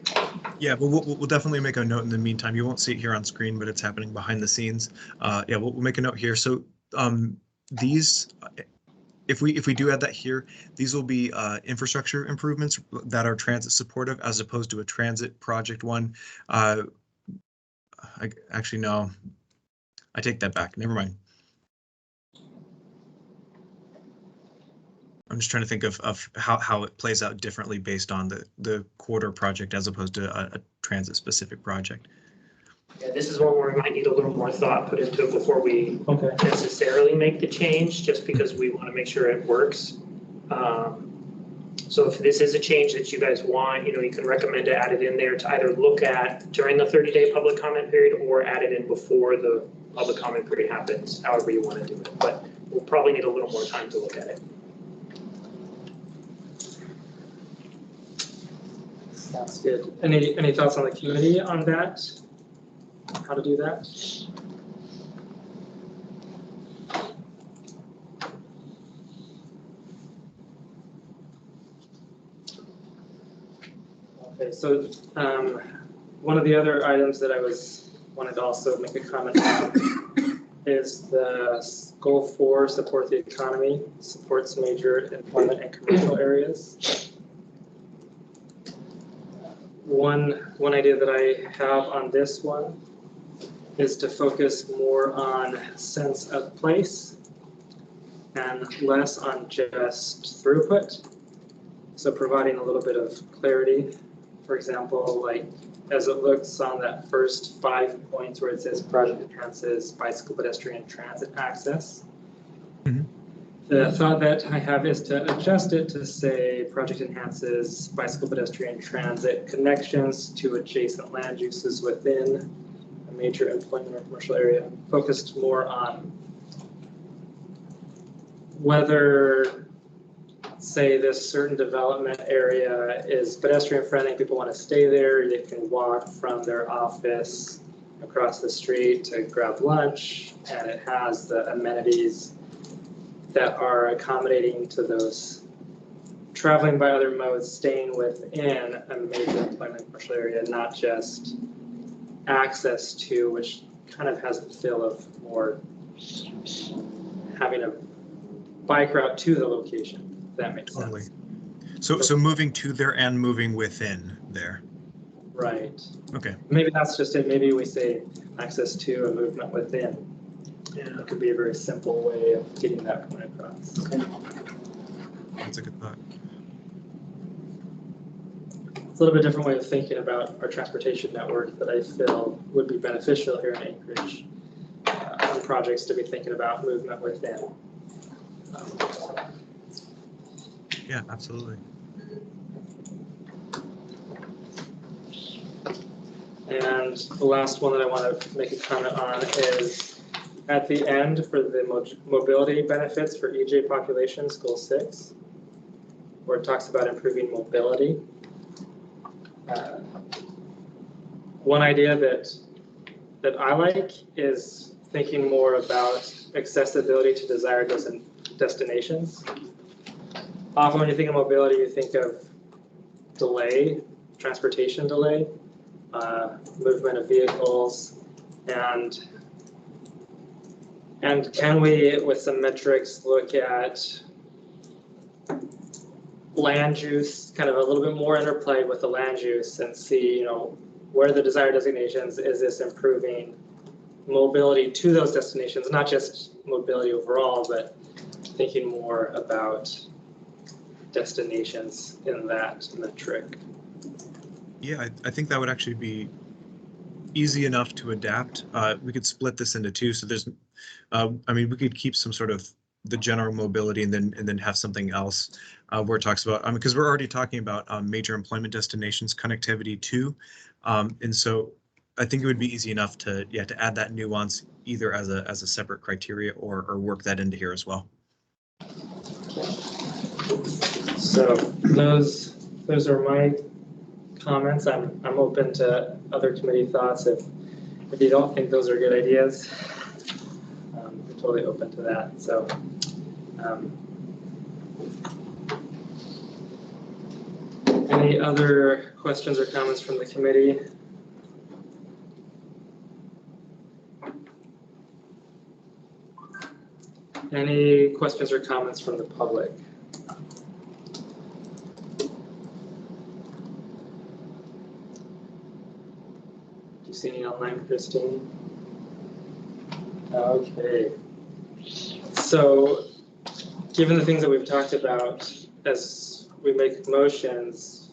Yeah, but we'll definitely make a note in the meantime. You won't see it here on screen, but it's happening behind the scenes. Yeah, we'll make a note here. So these, if we do add that here, these will be infrastructure improvements that are transit supportive as opposed to a transit project one. Actually, no, I take that back. Never mind. I'm just trying to think of how it plays out differently based on the corridor project as opposed to a transit specific project. Yeah, this is one where we might need a little more thought put into it before we necessarily make the change, just because we want to make sure it works. So if this is a change that you guys want, you can recommend to add it in there to either look at during the 30-day public comment period or add it in before the public comment period happens, however you want to do it. But we'll probably need a little more time to look at it. Sounds good. Any thoughts on the committee on that? How to do that? Okay, so one of the other items that I wanted to also make a comment on is the goal 4, support the economy, supports major employment and commercial areas. One idea that I have on this one is to focus more on sense of place and less on just throughput. So providing a little bit of clarity. For example, like as it looks on that first 5 points where it says project enhances bicycle pedestrian transit access. Mm-hmm. The thought that I have is to adjust it to say project enhances bicycle pedestrian transit connections to adjacent land uses within a major employment or commercial area, focused more on whether, say, this certain development area is pedestrian friendly, people want to stay there, they can walk from their office across the street to grab lunch, and it has the amenities that are accommodating to those traveling by other modes, staying within a major employment commercial area, not just access to, which kind of has the feel of more having a bike route to the location, if that makes sense. So moving to there and moving within there. Right. Okay. Maybe that's just it. Maybe we say access to a movement within. Yeah. It could be a very simple way of getting that point across. Okay. That's a good thought. It's a little bit different way of thinking about our transportation network that I feel would be beneficial here in Anchorage on projects to be thinking about movement within. Yeah, absolutely. And the last one that I want to make a comment on is at the end for the mobility benefits for EJ populations, goal 6, where it talks about improving mobility. One idea that I like is thinking more about accessibility to desired destinations. Often when you think of mobility, you think of delay, transportation delay, movement of vehicles, and can we, with some metrics, look at land use, kind of a little bit more interplay with the land use and see, where the desired designations, is this improving mobility to those destinations, not just mobility overall, but thinking more about destinations in that metric. Yeah, I think that would actually be easy enough to adapt. We could split this into 2. So there's, we could keep some sort of the general mobility and then have something else where it talks about, because we're already talking about major employment destinations connectivity too. And so I think it would be easy enough to add that nuance either as a separate criteria or work that into here as well. So those are my comments. I'm open to other committee thoughts if you don't think those are good ideas. I'm totally open to that. So any other questions or comments from the committee? Any questions or comments from the public? Do you see any online, Christine? Okay. So, given the things that we've talked about, as we make motions,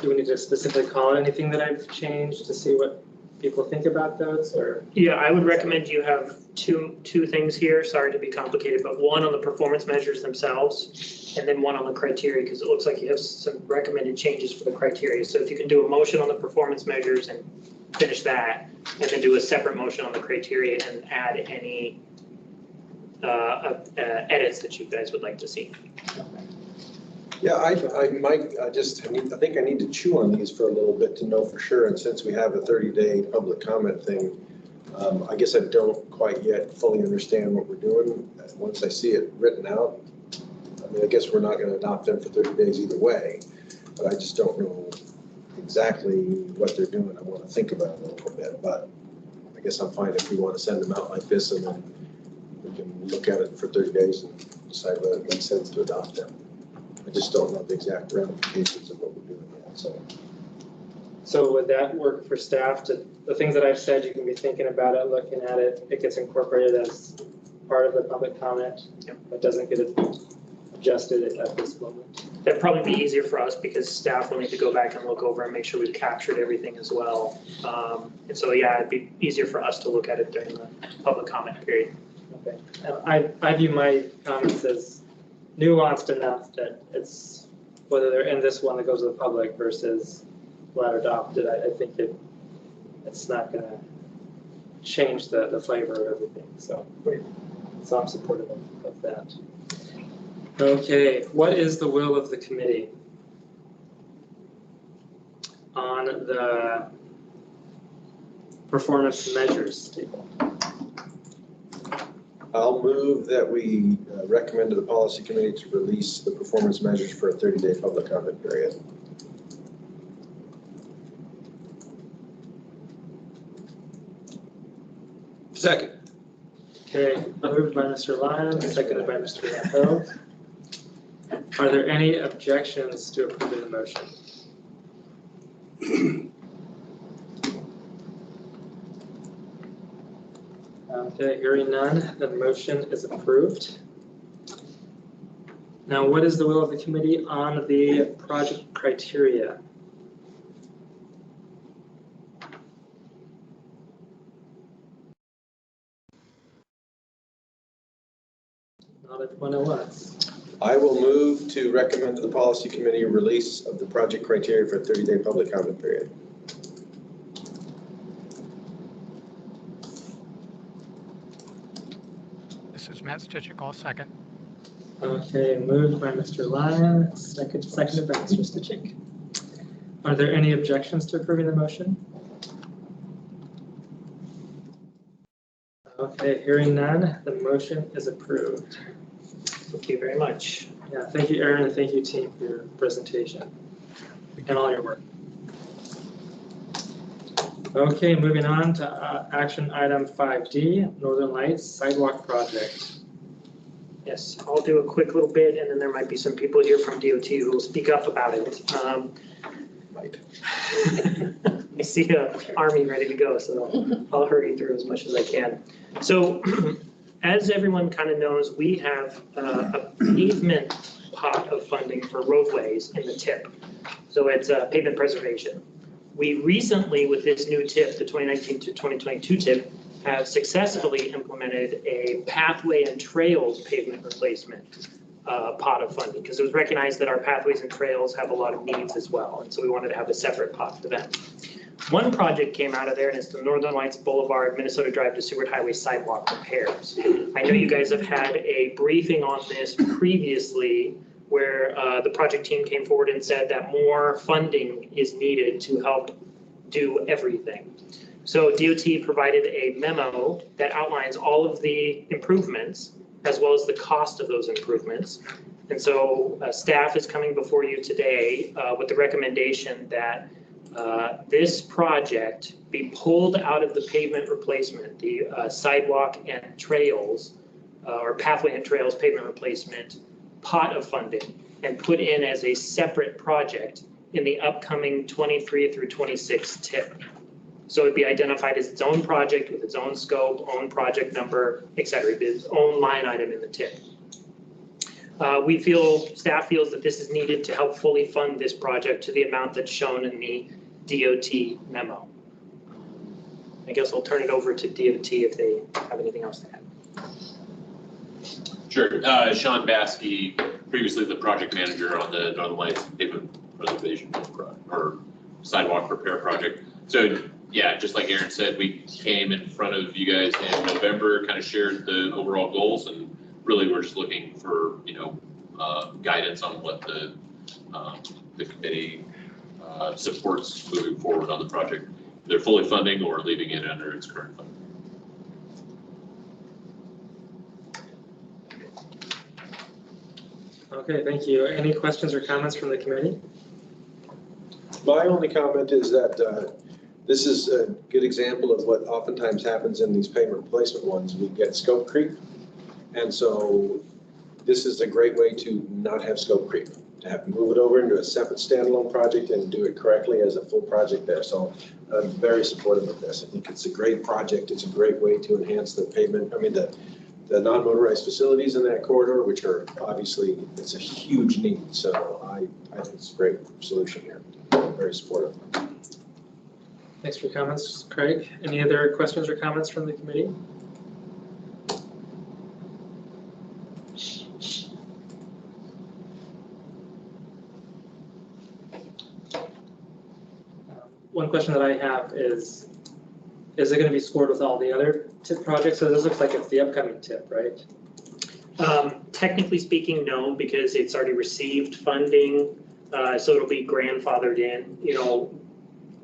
do we need to specifically call it anything that I've changed to see what people think about those, or? Yeah, I would recommend you have two things here. Sorry to be complicated, but one on the performance measures themselves, and then one on the criteria, because it looks like you have some recommended changes for the criteria. So if you can do a motion on the performance measures and finish that, and then do a separate motion on the criteria and add any edits that you guys would like to see. Yeah, I might, I think I need to chew on these for a little bit to know for sure. And since we have a 30-day public comment thing, I guess I don't quite yet fully understand what we're doing. Once I see it written out, I mean, I guess we're not going to adopt them for 30 days either way, but I just don't know exactly what they're doing. I want to think about it a little bit, but I guess I'm fine if we want to send them out like this, and then we can look at it for 30 days and decide whether it makes sense to adopt them. I just don't know the exact ramifications of what we're doing yet, so. So would that work for staff to, the things that I've said, you can be thinking about it, looking at it, it gets incorporated as part of the public comment, but doesn't get adjusted at this moment? That'd probably be easier for us because staff will need to go back and look over and make sure we've captured everything as well. And so, yeah, it'd be easier for us to look at it during the public comment period. Okay. I view my comments as nuanced enough that it's, whether they're in this one that goes to the public versus what adopted, I think it's not going to change the flavor of everything. So I'm supportive of that. Okay, what is the will of the committee on the performance measures table? I'll move that we recommend to the policy committee to release the performance measures for a 30-day public comment period. Second. Okay, moved by Mr. Lyon, seconded by Mr. Van Ho. Are there any objections to approving the motion? Okay, hearing none, the motion is approved. Now, what is the will of the committee on the project criteria? Not everyone at once. I will move to recommend to the policy committee a release of the project criteria for a 30-day public comment period. This is Matt Stichik, all second. Okay, moved by Mr. Lyon, seconded by Mr. Stichik. Are there any objections to approving the motion? Okay, hearing none, the motion is approved. Thank you very much. Yeah, thank you, Aaron, and thank you, team, for your presentation and all your work. Okay, moving on to action item 5D, Northern Lights Sidewalk Project. Yes, I'll do a quick little bit, and then there might be some people here from DOT who will speak up about it. Right. I see an army ready to go, so I'll hurry through as much as I can. So as everyone kind of knows, we have a pavement pot of funding for roadways in the TIP. So it's pavement preservation. We recently, with this new TIP, the 2019 to 2022 TIP, have successfully implemented a pathway and trails pavement replacement pot of funding, because it was recognized that our pathways and trails have a lot of needs as well. And so we wanted to have a separate pot for them. One project came out of there, and it's the Northern Lights Boulevard, Minnesota Drive to Seward Highway sidewalk repairs. I know you guys have had a briefing on this previously, where the project team came forward and said that more funding is needed to help do everything. So DOT provided a memo that outlines all of the improvements as well as the cost of those improvements. And so staff is coming before you today with the recommendation that this project be pulled out of the pavement replacement, the sidewalk and trails, or pathway and trails pavement replacement pot of funding, and put in as a separate project in the upcoming 23 through 26 TIP. So it'd be identified as its own project with its own scope, own project number, et cetera, its own line item in the TIP. Staff feels that this is needed to help fully fund this project to the amount that's shown in the DOT memo. I guess I'll turn it over to DOT if they have anything else to add. Sure. Sean Baskey, previously the project manager on the Northern Lights pavement preservation or sidewalk repair project. So yeah, just like Aaron said, we came in front of you guys in November, kind of shared the overall goals, and really we're just looking for, guidance on what the committee supports moving forward on the project. They're fully funding or leaving it under its current funding. Okay, thank you. Any questions or comments from the committee? My only comment is that this is a good example of what oftentimes happens in these pavement replacement ones. We get scope creep. And so this is a great way to not have scope creep, to have move it over into a separate standalone project and do it correctly as a full project there. So I'm very supportive of this. I think it's a great project. It's a great way to enhance the pavement. I mean, the non-motorized facilities in that corridor, which are obviously, it's a huge need. So I think it's a great solution here. I'm very supportive. Thanks for your comments, Craig. Any other questions or comments from the committee? One question that I have is it going to be scored with all the other TIP projects? So this looks like it's the upcoming TIP, right? Technically speaking, no, because it's already received funding, so it'll be grandfathered in.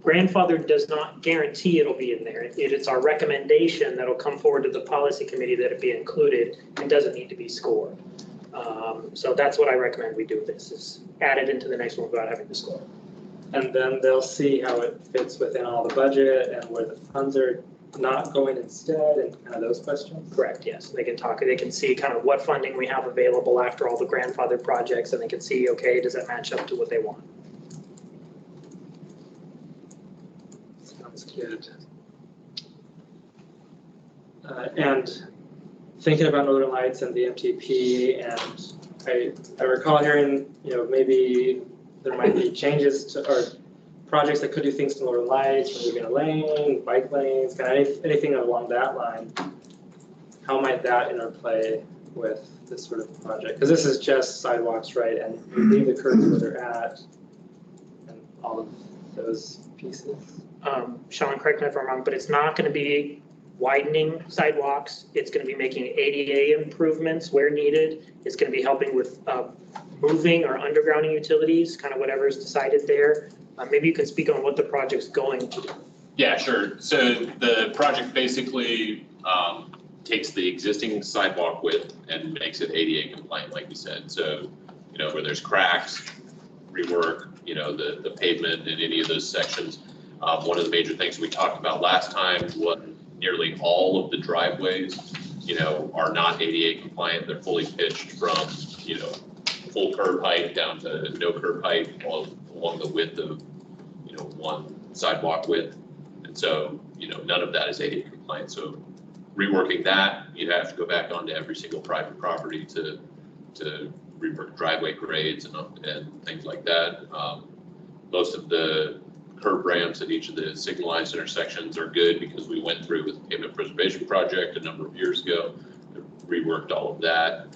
Grandfathered does not guarantee it'll be in there. It's our recommendation that'll come forward to the policy committee that it be included and doesn't need to be scored. So that's what I recommend we do with this, is add it into the next one without having to score. And then they'll see how it fits within all the budget and where the funds are not going instead and kind of those questions? Correct, yes. They can see kind of what funding we have available after all the grandfathered projects, and they can see, okay, does that match up to what they want? Sounds good. And thinking about Northern Lights and the MTP, and I recall hearing, maybe there might be changes to, or projects that could do things to Northern Lights, removing a lane, bike lanes, kind of anything along that line. How might that interplay with this sort of project? Because this is just sidewalks, right? And you leave the curbs where they're at and all of those pieces. Sean, correct me if I'm wrong, but it's not going to be widening sidewalks. It's going to be making ADA improvements where needed. It's going to be helping with moving or undergrounding utilities, kind of whatever is decided there. Maybe you can speak on what the project's going to do. Yeah, sure. So the project basically takes the existing sidewalk width and makes it ADA compliant, like you said. So, where there's cracks, rework, the pavement in any of those sections. One of the major things we talked about last time was nearly all of the driveways, are not ADA compliant. They're fully pitched from, full curb height down to no curb height along the width of, one sidewalk width. And so, none of that is ADA compliant. So reworking that, you'd have to go back onto every single private property to rework driveway grades and things like that. Most of the curb ramps at each of the signalized intersections are good because we went through with the pavement preservation project a number of years ago, reworked all of that.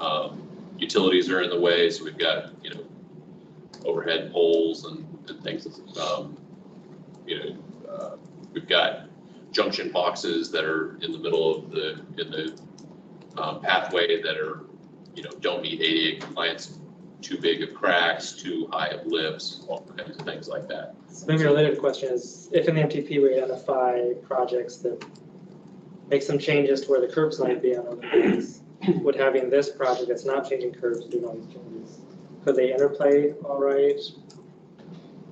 Utilities are in the way, so we've got, overhead poles and things. We've got junction boxes that are in the middle of the pathway that are, don't meet ADA compliance, too big of cracks, too high of lips, all kinds of things like that. So maybe a related question is, if in the MTP we identify projects that make some changes to where the curbs might be on other things, would having this project that's not changing curbs do all these changes? Could they interplay all right?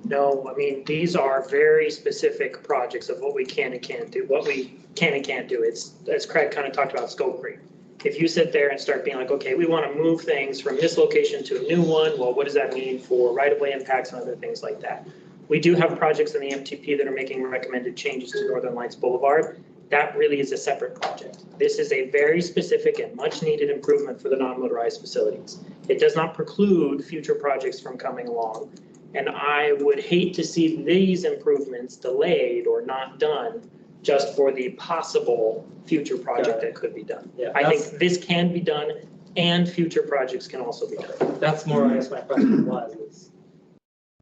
No, I mean, these are very specific projects of what we can and can't do, what we can and can't do. It's, as Craig kind of talked about, scope creep. If you sit there and start being like, okay, we want to move things from this location to a new one, well, what does that mean for right-of-way impacts and other things like that? We do have projects in the MTP that are making recommended changes to Northern Lights Boulevard. That really is a separate project. This is a very specific and much needed improvement for the non-motorized facilities. It does not preclude future projects from coming along. And I would hate to see these improvements delayed or not done just for the possible future project that could be done. Yeah, I think this can be done and future projects can also be done. that's more, I guess my question was,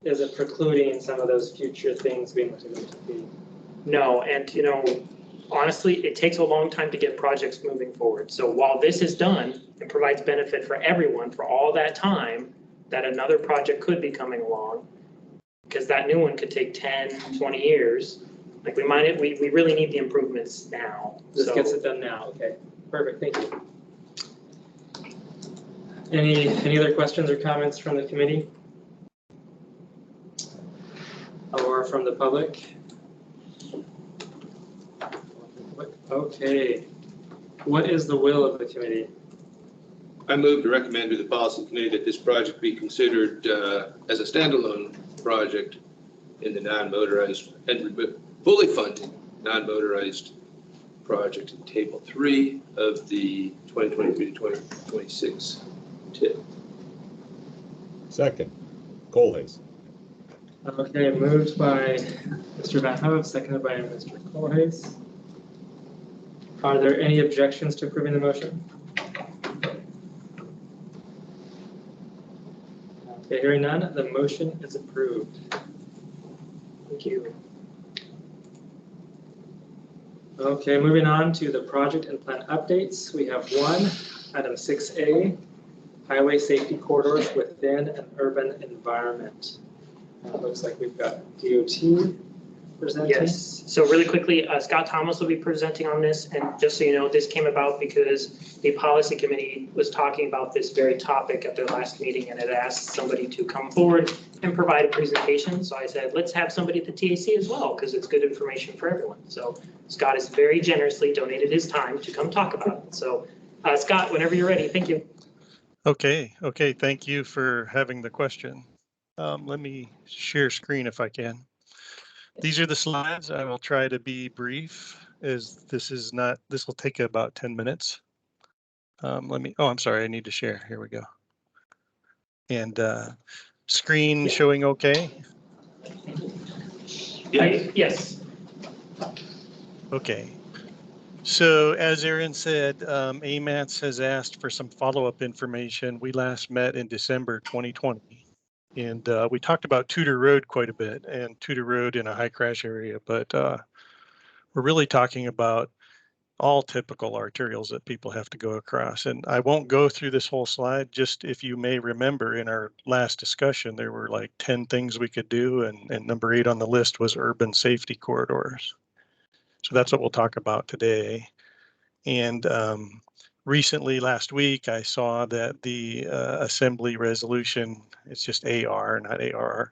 is it precluding some of those future things being able to be? No, and honestly, it takes a long time to get projects moving forward. So while this is done and provides benefit for everyone for all that time, that another project could be coming along, because that new one could take 10, 20 years. Like we really need the improvements now. This So- gets it done now, okay, perfect, thank you. Any other questions or comments from the committee? Or from the public? Okay, what is the will of the committee? I move to recommend to the policy committee that this project be considered as a standalone project in the non-motorized and fully funded non-motorized project in table 3 of the 2023 to 2026 tip. Second, Colhase. Okay, moved by Mr. Van Hove, seconded by Mr. Colhase. Are there any objections to approving the motion? Okay, hearing none, the motion is approved. Thank you. Okay, moving on to the project and plan updates. We have one, item 6A, highway safety corridors within an urban environment. Looks like we've got DOT presenting. Yes, so really quickly, Scott Thomas will be presenting on this, and just so you know, this came about because the policy committee was talking about this very topic at their last meeting and had asked somebody to come forward and provide a presentation. So I said, let's have somebody at the TAC as well, because it's good information for everyone. So Scott has very generously donated his time to come talk about it. So Scott, whenever you're ready, thank you. Okay, thank you for having the question. Let me share screen if I can. These are the slides. I will try to be brief, as this will take about 10 minutes. I'm sorry, I need to share. Here we go. And screen showing okay? Yes. Okay. So as Aaron said, AMATS has asked for some follow-up information. We last met in December 2020. And we talked about Tudor Road quite a bit, and Tudor Road in a high crash area, but we're really talking about all typical arterials that people have to go across. And I won't go through this whole slide, just if you may remember in our last discussion, there were like 10 things we could do, and number 8 on the list was urban safety corridors. So that's what we'll talk about today. And recently, last week, I saw that the Assembly resolution, it's just AR, not ARR,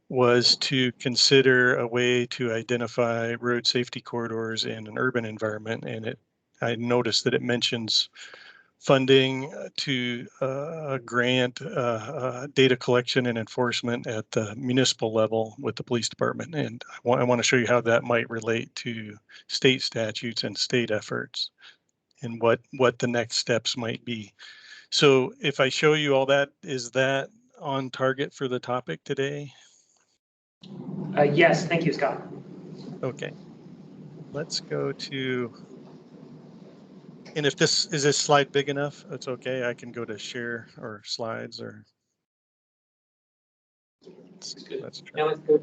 was to consider a way to identify road safety corridors in an urban environment. And I noticed that it mentions funding to grant data collection and enforcement at the municipal level with the police department. And I want to show you how that might relate to state statutes and state efforts, and what the next steps might be. So if I show you all that, is that on target for the topic today? Yes, thank you, Scott. Okay, let's go to, and if is this slide big enough? It's okay, I can go to share or slides or. Let's try. Yeah, that's good.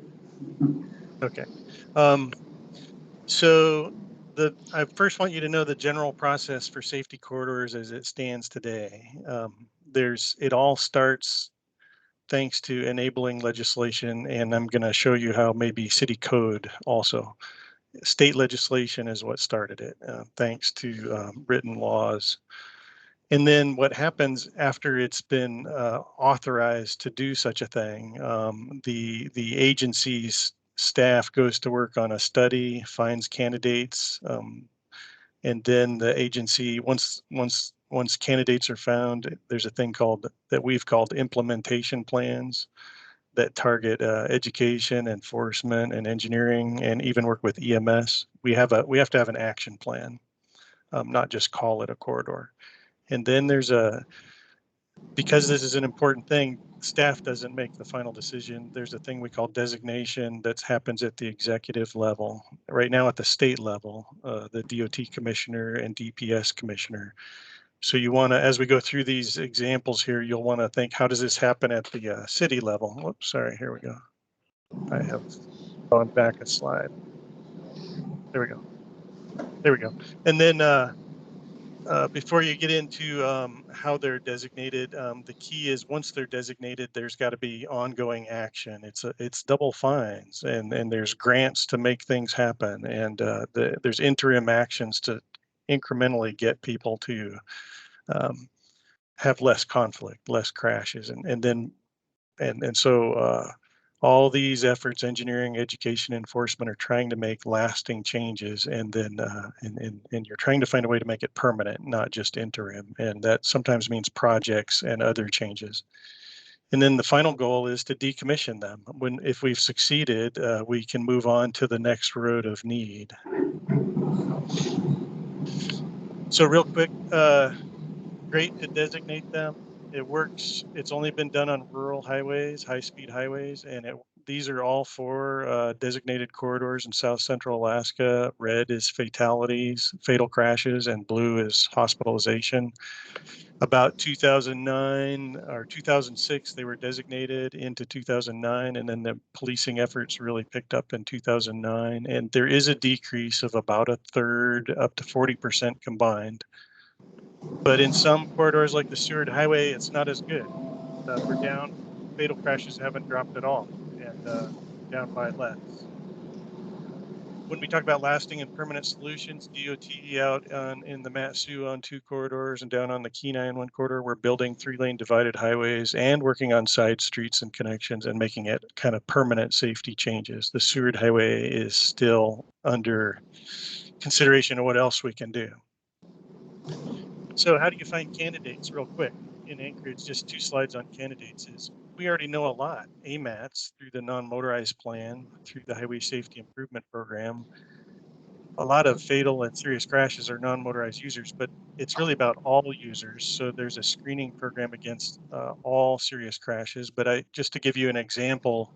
Okay, so I first want you to know the general process for safety corridors as it stands today. It all starts thanks to enabling legislation, and I'm going to show you how maybe city code also. State legislation is what started it, thanks to written laws. And then what happens after it's been authorized to do such a thing, the agency's staff goes to work on a study, finds candidates, and then the agency, once candidates are found, there's a thing that we've called implementation plans that target education, enforcement, and engineering, and even work with EMS. We have to have an action plan, not just call it a corridor. And then there's because this is an important thing, staff doesn't make the final decision. There's a thing we call designation that happens at the executive level. Right now at the state level, the DOT commissioner and DPS commissioner. So you want to, as we go through these examples here, you'll want to think, how does this happen at the city level? Whoops, sorry, here we go. I have gone back a slide. There we go. There we go. And then before you get into how they're designated, the key is once they're designated, there's got to be ongoing action. It's double fines, and there's grants to make things happen, and there's interim actions to incrementally get people to have less conflict, less crashes, and so all these efforts, engineering, education, enforcement, are trying to make lasting changes, and then and you're trying to find a way to make it permanent, not just interim, and that sometimes means projects and other changes. And then the final goal is to decommission them. If we've succeeded, we can move on to the next road of need. So real quick, great to designate them. It works. It's only been done on rural highways, high-speed highways, and these are all four designated corridors in South Central Alaska. Red is fatalities, fatal crashes, and blue is hospitalization. About 2009 or 2006, they were designated into 2009, and then the policing efforts really picked up in 2009. And there is a decrease of about a third, up to 40% combined. But in some corridors like the Seward Highway, it's not as good. We're down, fatal crashes haven't dropped at all, and down by less. When we talk about lasting and permanent solutions, DOT out in the Mat-Su on 2 corridors and down on the Kenai in 1 corridor, we're building 3-lane divided highways and working on side streets and connections and making it kind of permanent safety changes. The Seward Highway is still under consideration of what else we can do. So how do you find candidates real quick? In Anchorage, just 2 slides on candidates is we already know a lot. AMATs through the non-motorized plan, through the Highway Safety Improvement Program. A lot of fatal and serious crashes are non-motorized users, but it's really about all users. So there's a screening program against all serious crashes. But just to give you an example,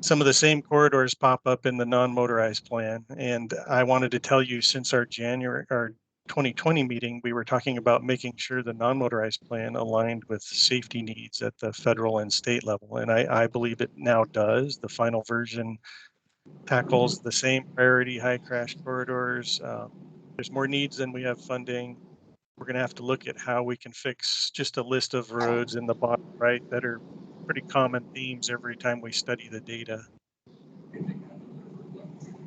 some of the same corridors pop up in the non-motorized plan. And I wanted to tell you, since our January or 2020 meeting, we were talking about making sure the non-motorized plan aligned with safety needs at the federal and state level. And I believe it now does. The final version tackles the same priority high crash corridors. There's more needs than we have funding. We're going to have to look at how we can fix just a list of roads in the bottom right that are pretty common themes every time we study the data.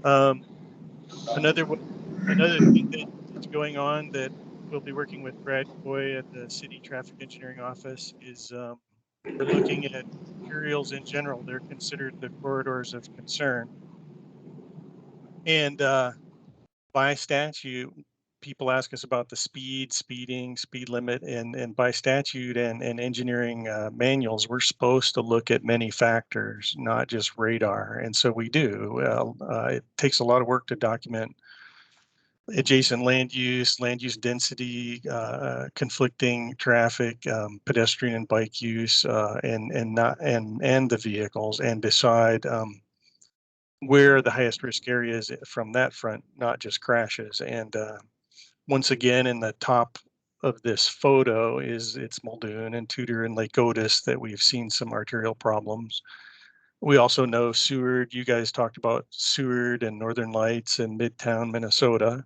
Another thing that's going on that we'll be working with Brad Coy at the City Traffic Engineering Office is we're looking at materials in general. They're considered the corridors of concern. And by statute, people ask us about the speeding, speed limit, and by statute and engineering manuals, we're supposed to look at many factors, not just radar. And so we do. It takes a lot of work to document adjacent land use density, conflicting traffic, pedestrian and bike use, and the vehicles, and decide where the highest risk area is from that front, not just crashes. And once again, in the top of this photo it's Muldoon and Tudor and Lake Otis that we've seen some arterial problems. We also know Seward. You guys talked about Seward and Northern Lights and Midtown Minnesota.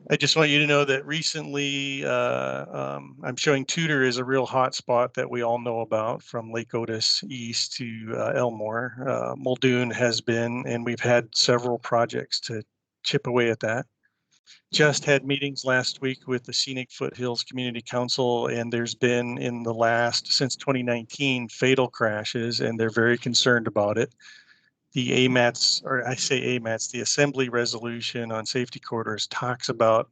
I just want you to know that recently, I'm showing Tudor is a real hot spot that we all know about, from Lake Otis east to Elmore. Muldoon has been, and we've had several projects to chip away at that. Just had meetings last week with the Scenic Foothills Community Council, and there's been since 2019, fatal crashes, and they're very concerned about it. The AMATs, or I say AMATs, the Assembly Resolution on Safety Corridors talks about,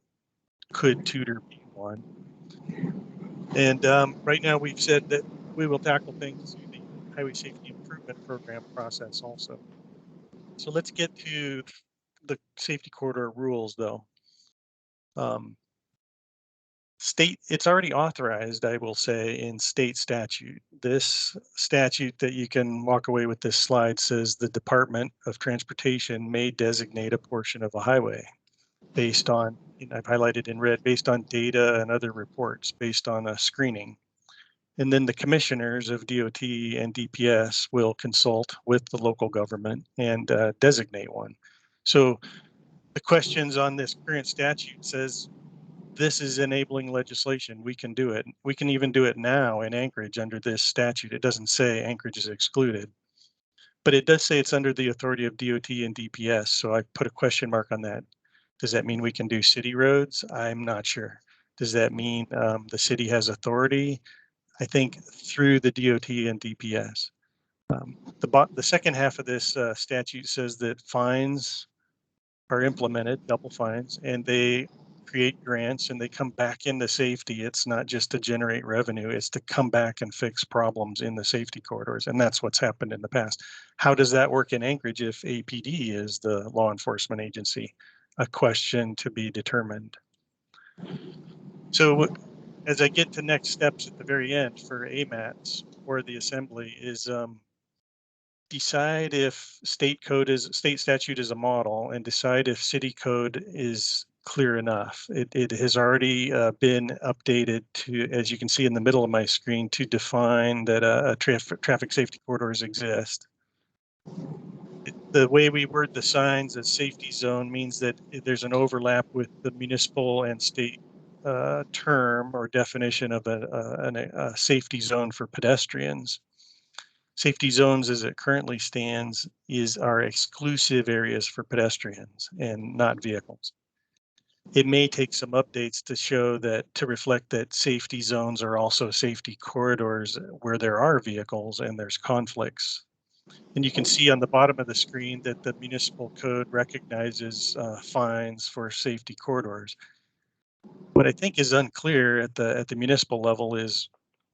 could Tudor be one? And right now we've said that we will tackle things through the Highway Safety Improvement Program process also. So let's get to the safety corridor rules though. it's already authorized, I will say, in state statute. This statute that you can walk away with this slide says the Department of Transportation may designate a portion of a highway based on, and I've highlighted in red, based on data and other reports, based on a screening. And then the commissioners of DOT and DPS will consult with the local government and designate one. So the questions on this current statute says, this is enabling legislation. We can do it. We can even do it now in Anchorage under this statute. It doesn't say Anchorage is excluded, but it does say it's under the authority of DOT and DPS. So I put a question mark on that. Does that mean we can do city roads? I'm not sure. Does that mean the city has authority? I think through the DOT and DPS. The second half of this statute says that fines are implemented, double fines, and they create grants and they come back into safety. It's not just to generate revenue, it's to come back and fix problems in the safety corridors. And that's what's happened in the past. How does that work in Anchorage if APD is the law enforcement agency? A question to be determined. So as I get to next steps at the very end for AMATs or the assembly is decide if state statute is a model and decide if city code is clear enough. It has already been updated to, as you can see in the middle of my screen, to define that traffic safety corridors exist. The way we word the signs as safety zone means that there's an overlap with the municipal and state term or definition of a safety zone for pedestrians. Safety zones as it currently stands are exclusive areas for pedestrians and not vehicles. It may take some updates to show that, to reflect that safety zones are also safety corridors where there are vehicles and there's conflicts. And you can see on the bottom of the screen that the municipal code recognizes fines for safety corridors. What I think is unclear at the municipal level is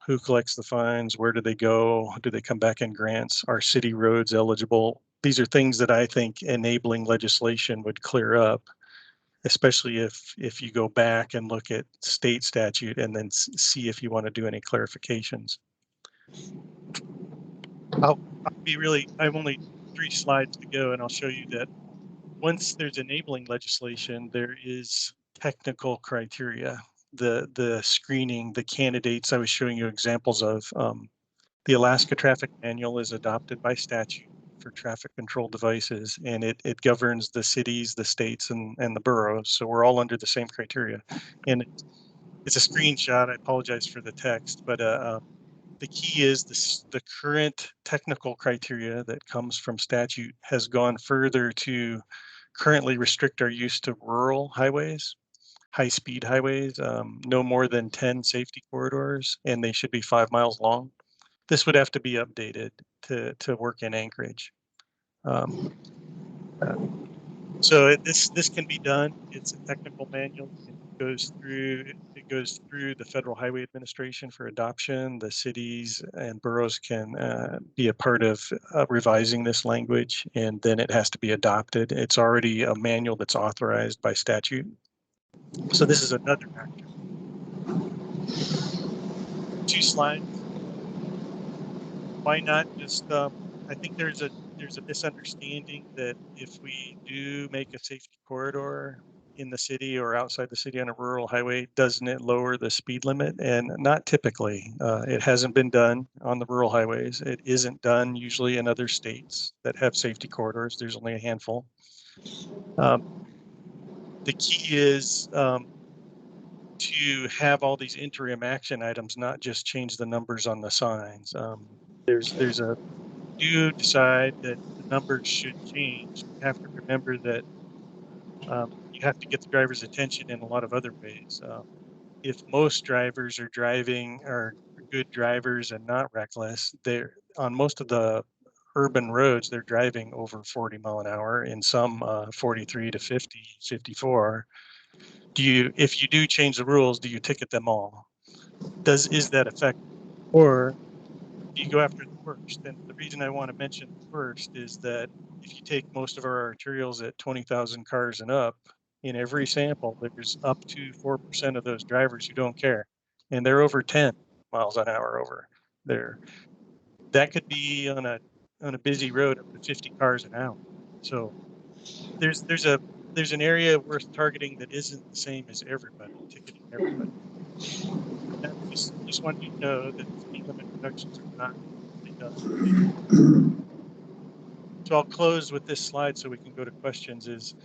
who collects the fines, where do they go, do they come back in grants, are city roads eligible? These are things that I think enabling legislation would clear up, especially if you go back and look at state statute and then see if you want to do any clarifications. I'll be really, I have only 3 slides to go, and I'll show you that once there's enabling legislation, there is technical criteria. The screening, the candidates I was showing you examples of. The Alaska Traffic Manual is adopted by statute for traffic control devices, and it governs the cities, the states, and the boroughs. So we're all under the same criteria. And it's a screenshot. I apologize for the text, but the key is the current technical criteria that comes from statute has gone further to currently restrict our use to rural highways, high-speed highways, no more than 10 safety corridors, and they should be 5 miles long. This would have to be updated to work in Anchorage. So this can be done. It's a technical manual. It goes through the Federal Highway Administration for adoption. The cities and boroughs can be a part of revising this language, and then it has to be adopted. It's already a manual that's authorized by statute. So this is another factor. 2 slides. Why not just? I think there's a misunderstanding that if we do make a safety corridor in the city or outside the city on a rural highway, doesn't it lower the speed limit? And not typically. It hasn't been done on the rural highways. It isn't done usually in other states that have safety corridors. There's only a handful. The key is to have all these interim action items, not just change the numbers on the signs. There's a do decide that the numbers should change. You have to remember that you have to get the driver's attention in a lot of other ways. If most drivers are good drivers and not reckless, they're on most of the urban roads, they're driving over 40 mile an hour, in some 43 to 50, 54. If you do change the rules, do you ticket them all? Is that effective? Or do you go after the worst? And the reason I want to mention first is that if you take most of our arterials at 20,000 cars and up, in every sample, there's up to 4% of those drivers who don't care, and they're over 10 miles an hour over there. That could be on a busy road up to 50 cars an hour. So there's an area worth targeting that isn't the same as everybody, ticketing everybody. Just want you to know that speed limit reductions are not really done. So I'll close with this slide so we can go to questions. Is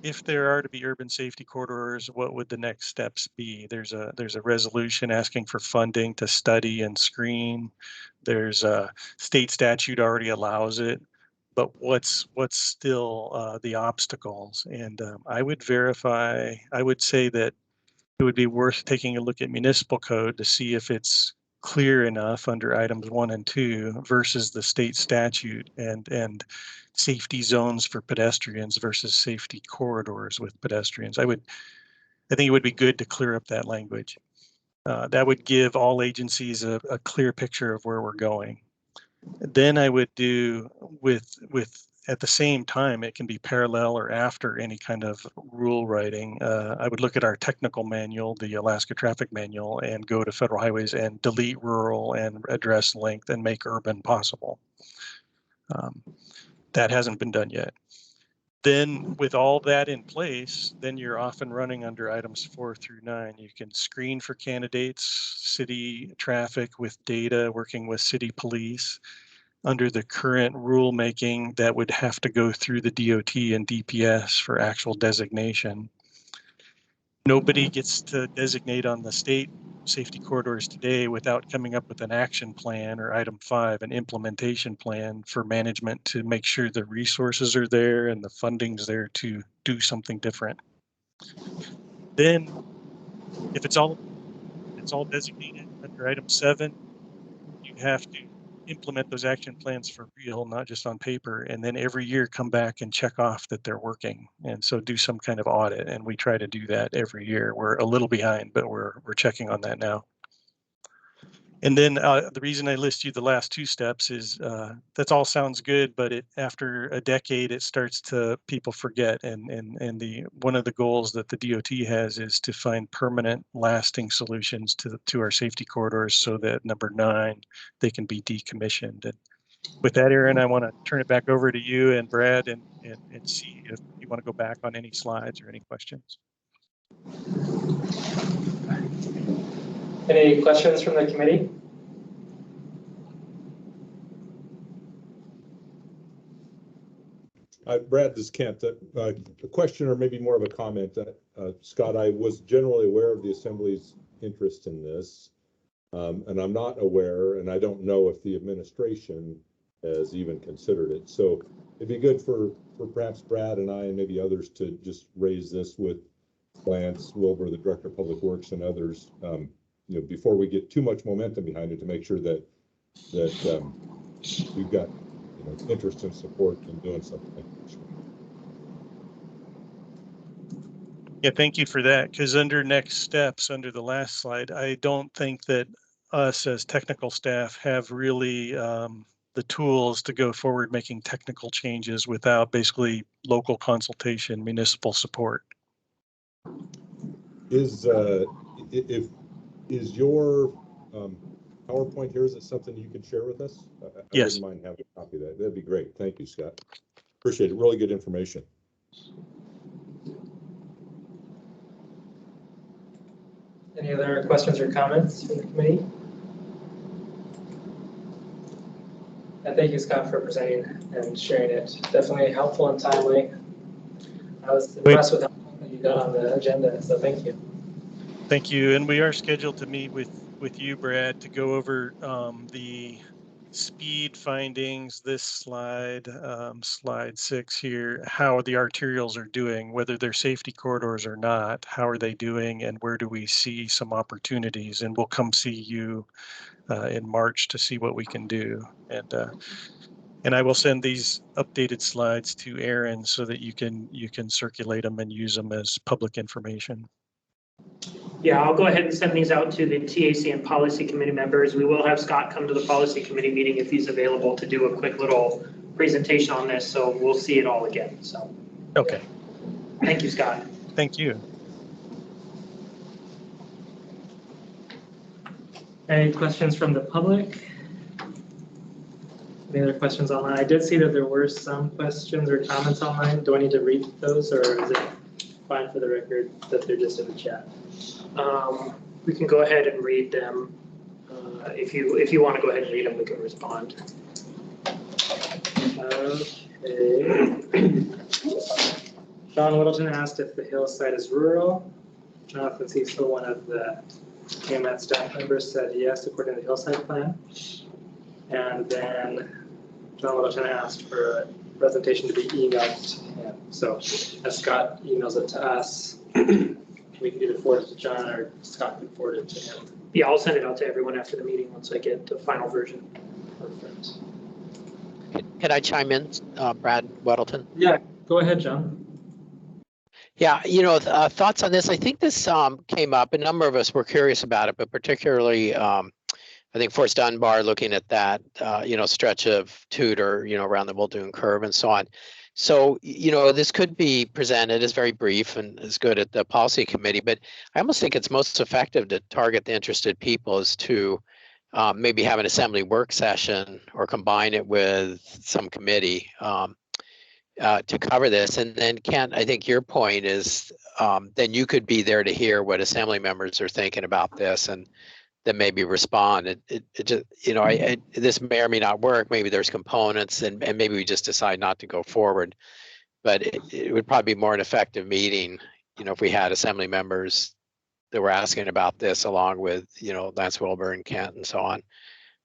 if there are to be urban safety corridors, what would the next steps be? There's a resolution asking for funding to study and screen. There's a state statute already allows it, but what's still the obstacles? And I would say that it would be worth taking a look at municipal code to see if it's clear enough under items 1 and 2 versus the state statute and safety zones for pedestrians versus safety corridors with pedestrians. I think it would be good to clear up that language. That would give all agencies a clear picture of where we're going. Then I would do with at the same time, it can be parallel or after any kind of rule writing. I would look at our technical manual, the Alaska Traffic Manual, and go to federal highways and delete rural and address length and make urban possible. That hasn't been done yet. Then with all that in place, then you're off and running under items 4 through 9. You can screen for candidates, city traffic with data, working with city police. Under the current rulemaking, that would have to go through the DOT and DPS for actual designation. Nobody gets to designate on the state safety corridors today without coming up with an action plan or item 5, an implementation plan for management to make sure the resources are there and the funding's there to do something different. Then if it's all designated under item 7, you have to implement those action plans for real, not just on paper, and then every year come back and check off that they're working. And so do some kind of audit, and we try to do that every year. We're a little behind, but we're checking on that now. And then the reason I list you the last 2 steps is that all sounds good, but after a decade, it starts to people forget. And one of the goals that the DOT has is to find permanent, lasting solutions to our safety corridors, so that number 9, they can be decommissioned. And with that, Aaron, I want to turn it back over to you and Brad, and see if you want to go back on any slides or any questions. Any questions from the committee? Brad, this is Kent. A question, or maybe more of a comment. Scott, I was generally aware of the Assembly's interest in this, and I'm not aware, and I don't know if the administration has even considered it. So it'd be good for perhaps Brad and I and maybe others to just raise this with Lance Wilbur, the Director of Public Works, and others, before we get too much momentum behind it, to make sure that we've got interest and support in doing something. Yeah, thank you for that. Because under next steps, under the last slide, I don't think that us as technical staff have really the tools to go forward making technical changes without basically local consultation, municipal support. Is your PowerPoint here, is it something you could share with us? Yes. I wouldn't mind having a copy of that. That'd be great. Thank you, Scott. Appreciate it. Really good information. Any other questions or comments from the committee? And thank you, Scott, for presenting and sharing it. Definitely helpful and timely. I was impressed with how you got on the agenda, so thank you. Thank you. And we are scheduled to meet with you, Brad, to go over the speed findings, this slide, slide 6 here, how the arterials are doing, whether they're safety corridors or not, how are they doing, and where do we see some opportunities? And we'll come see you in March to see what we can do. And I will send these updated slides to Aaron so that you can circulate them and use them as public information. Yeah, I'll go ahead and send these out to the TAC and policy committee members. We will have Scott come to the policy committee meeting if he's available to do a quick little presentation on this. So we'll see it all again. So. Okay. Thank you, Scott. Thank you. Any questions from the public? Any other questions online? I did see that there were some questions or comments online. Do I need to read those, or is it fine for the record that they're just in the chat? We can go ahead and read them. If you want to go ahead and read them, we can respond. Okay. John Littleton asked if the hillside is rural. Jonathan Cecil, one of the AMAT staff members, said yes, according to the hillside plan. And then John Littleton asked for a presentation to be emailed to him. So as Scott emails it to us, we can either forward it to John or Scott can forward it to him. Yeah, I'll send it out to everyone after the meeting once I get the final version. Perfect. Can I chime in, Brad Weddleton? Yeah, go ahead, John. Yeah, thoughts on this. I think this came up. A number of us were curious about it, but particularly, I think Forrest Dunbar looking at that, stretch of Tudor, around the Muldoon curve and so on. So, this could be presented as very brief and as good at the policy committee, but I almost think it's most effective to target the interested people is to maybe have an assembly work session or combine it with some committee to cover this. And then Kent, I think your point is then you could be there to hear what assembly members are thinking about this and then maybe respond. It just, this may or may not work. Maybe there's components and maybe we just decide not to go forward. But it would probably be more an effective meeting, if we had assembly members that were asking about this along with, Lance Wilbur and Kent and so on.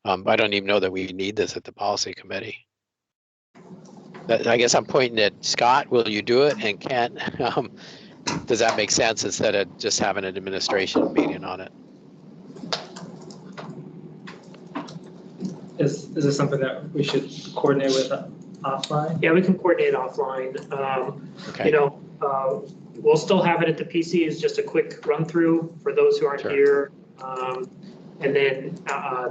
I don't even know that we need this at the policy committee. But I guess I'm pointing at Scott. Will you do it? And Kent, does that make sense instead of just having an administration meeting on it? Is this something that we should coordinate with offline? Yeah, we can coordinate offline. Okay. We'll still have it at the PC as just a quick run through for those who aren't Sure. here. And then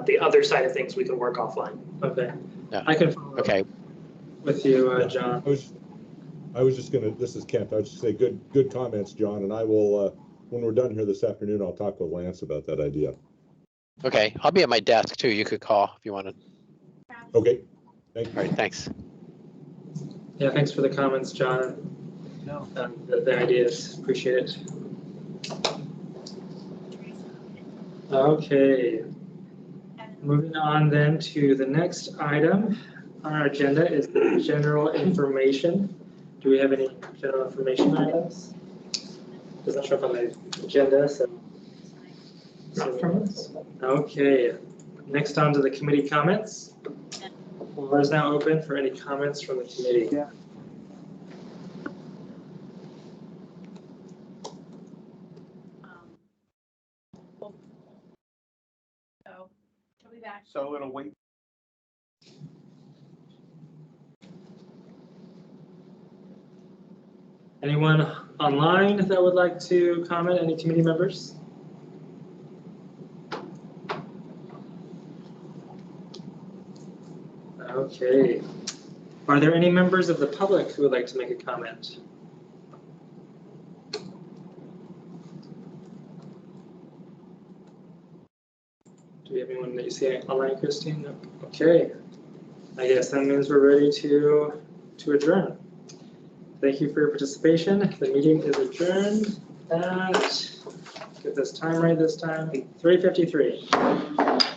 the other side of things we can work offline. Okay. Yeah. I can follow Okay. up with you, John. I was just gonna, this is Kent, I was just say good comments, John, and I will, when we're done here this afternoon, I'll talk with Lance about that idea. Okay. I'll be at my desk too. You could call if you want to. Okay, thank you. All right. Thanks. Yeah, thanks for the comments, John. The ideas, appreciate it. Okay. Moving on then to the next item on our agenda is the general information. Do we have any general information items? Doesn't show up on the agenda, so. Not from us. Okay, next on to the committee comments. Floor is now open for any comments from the committee. Yeah. So it'll wait. Anyone online that would like to comment? Any committee members? Okay. Are there any members of the public who would like to make a comment? Do we have anyone that you see online, Christine? No. Okay. I guess that means we're ready to adjourn. Thank you for your participation. The meeting is adjourned at, get this time right this time, 3:53.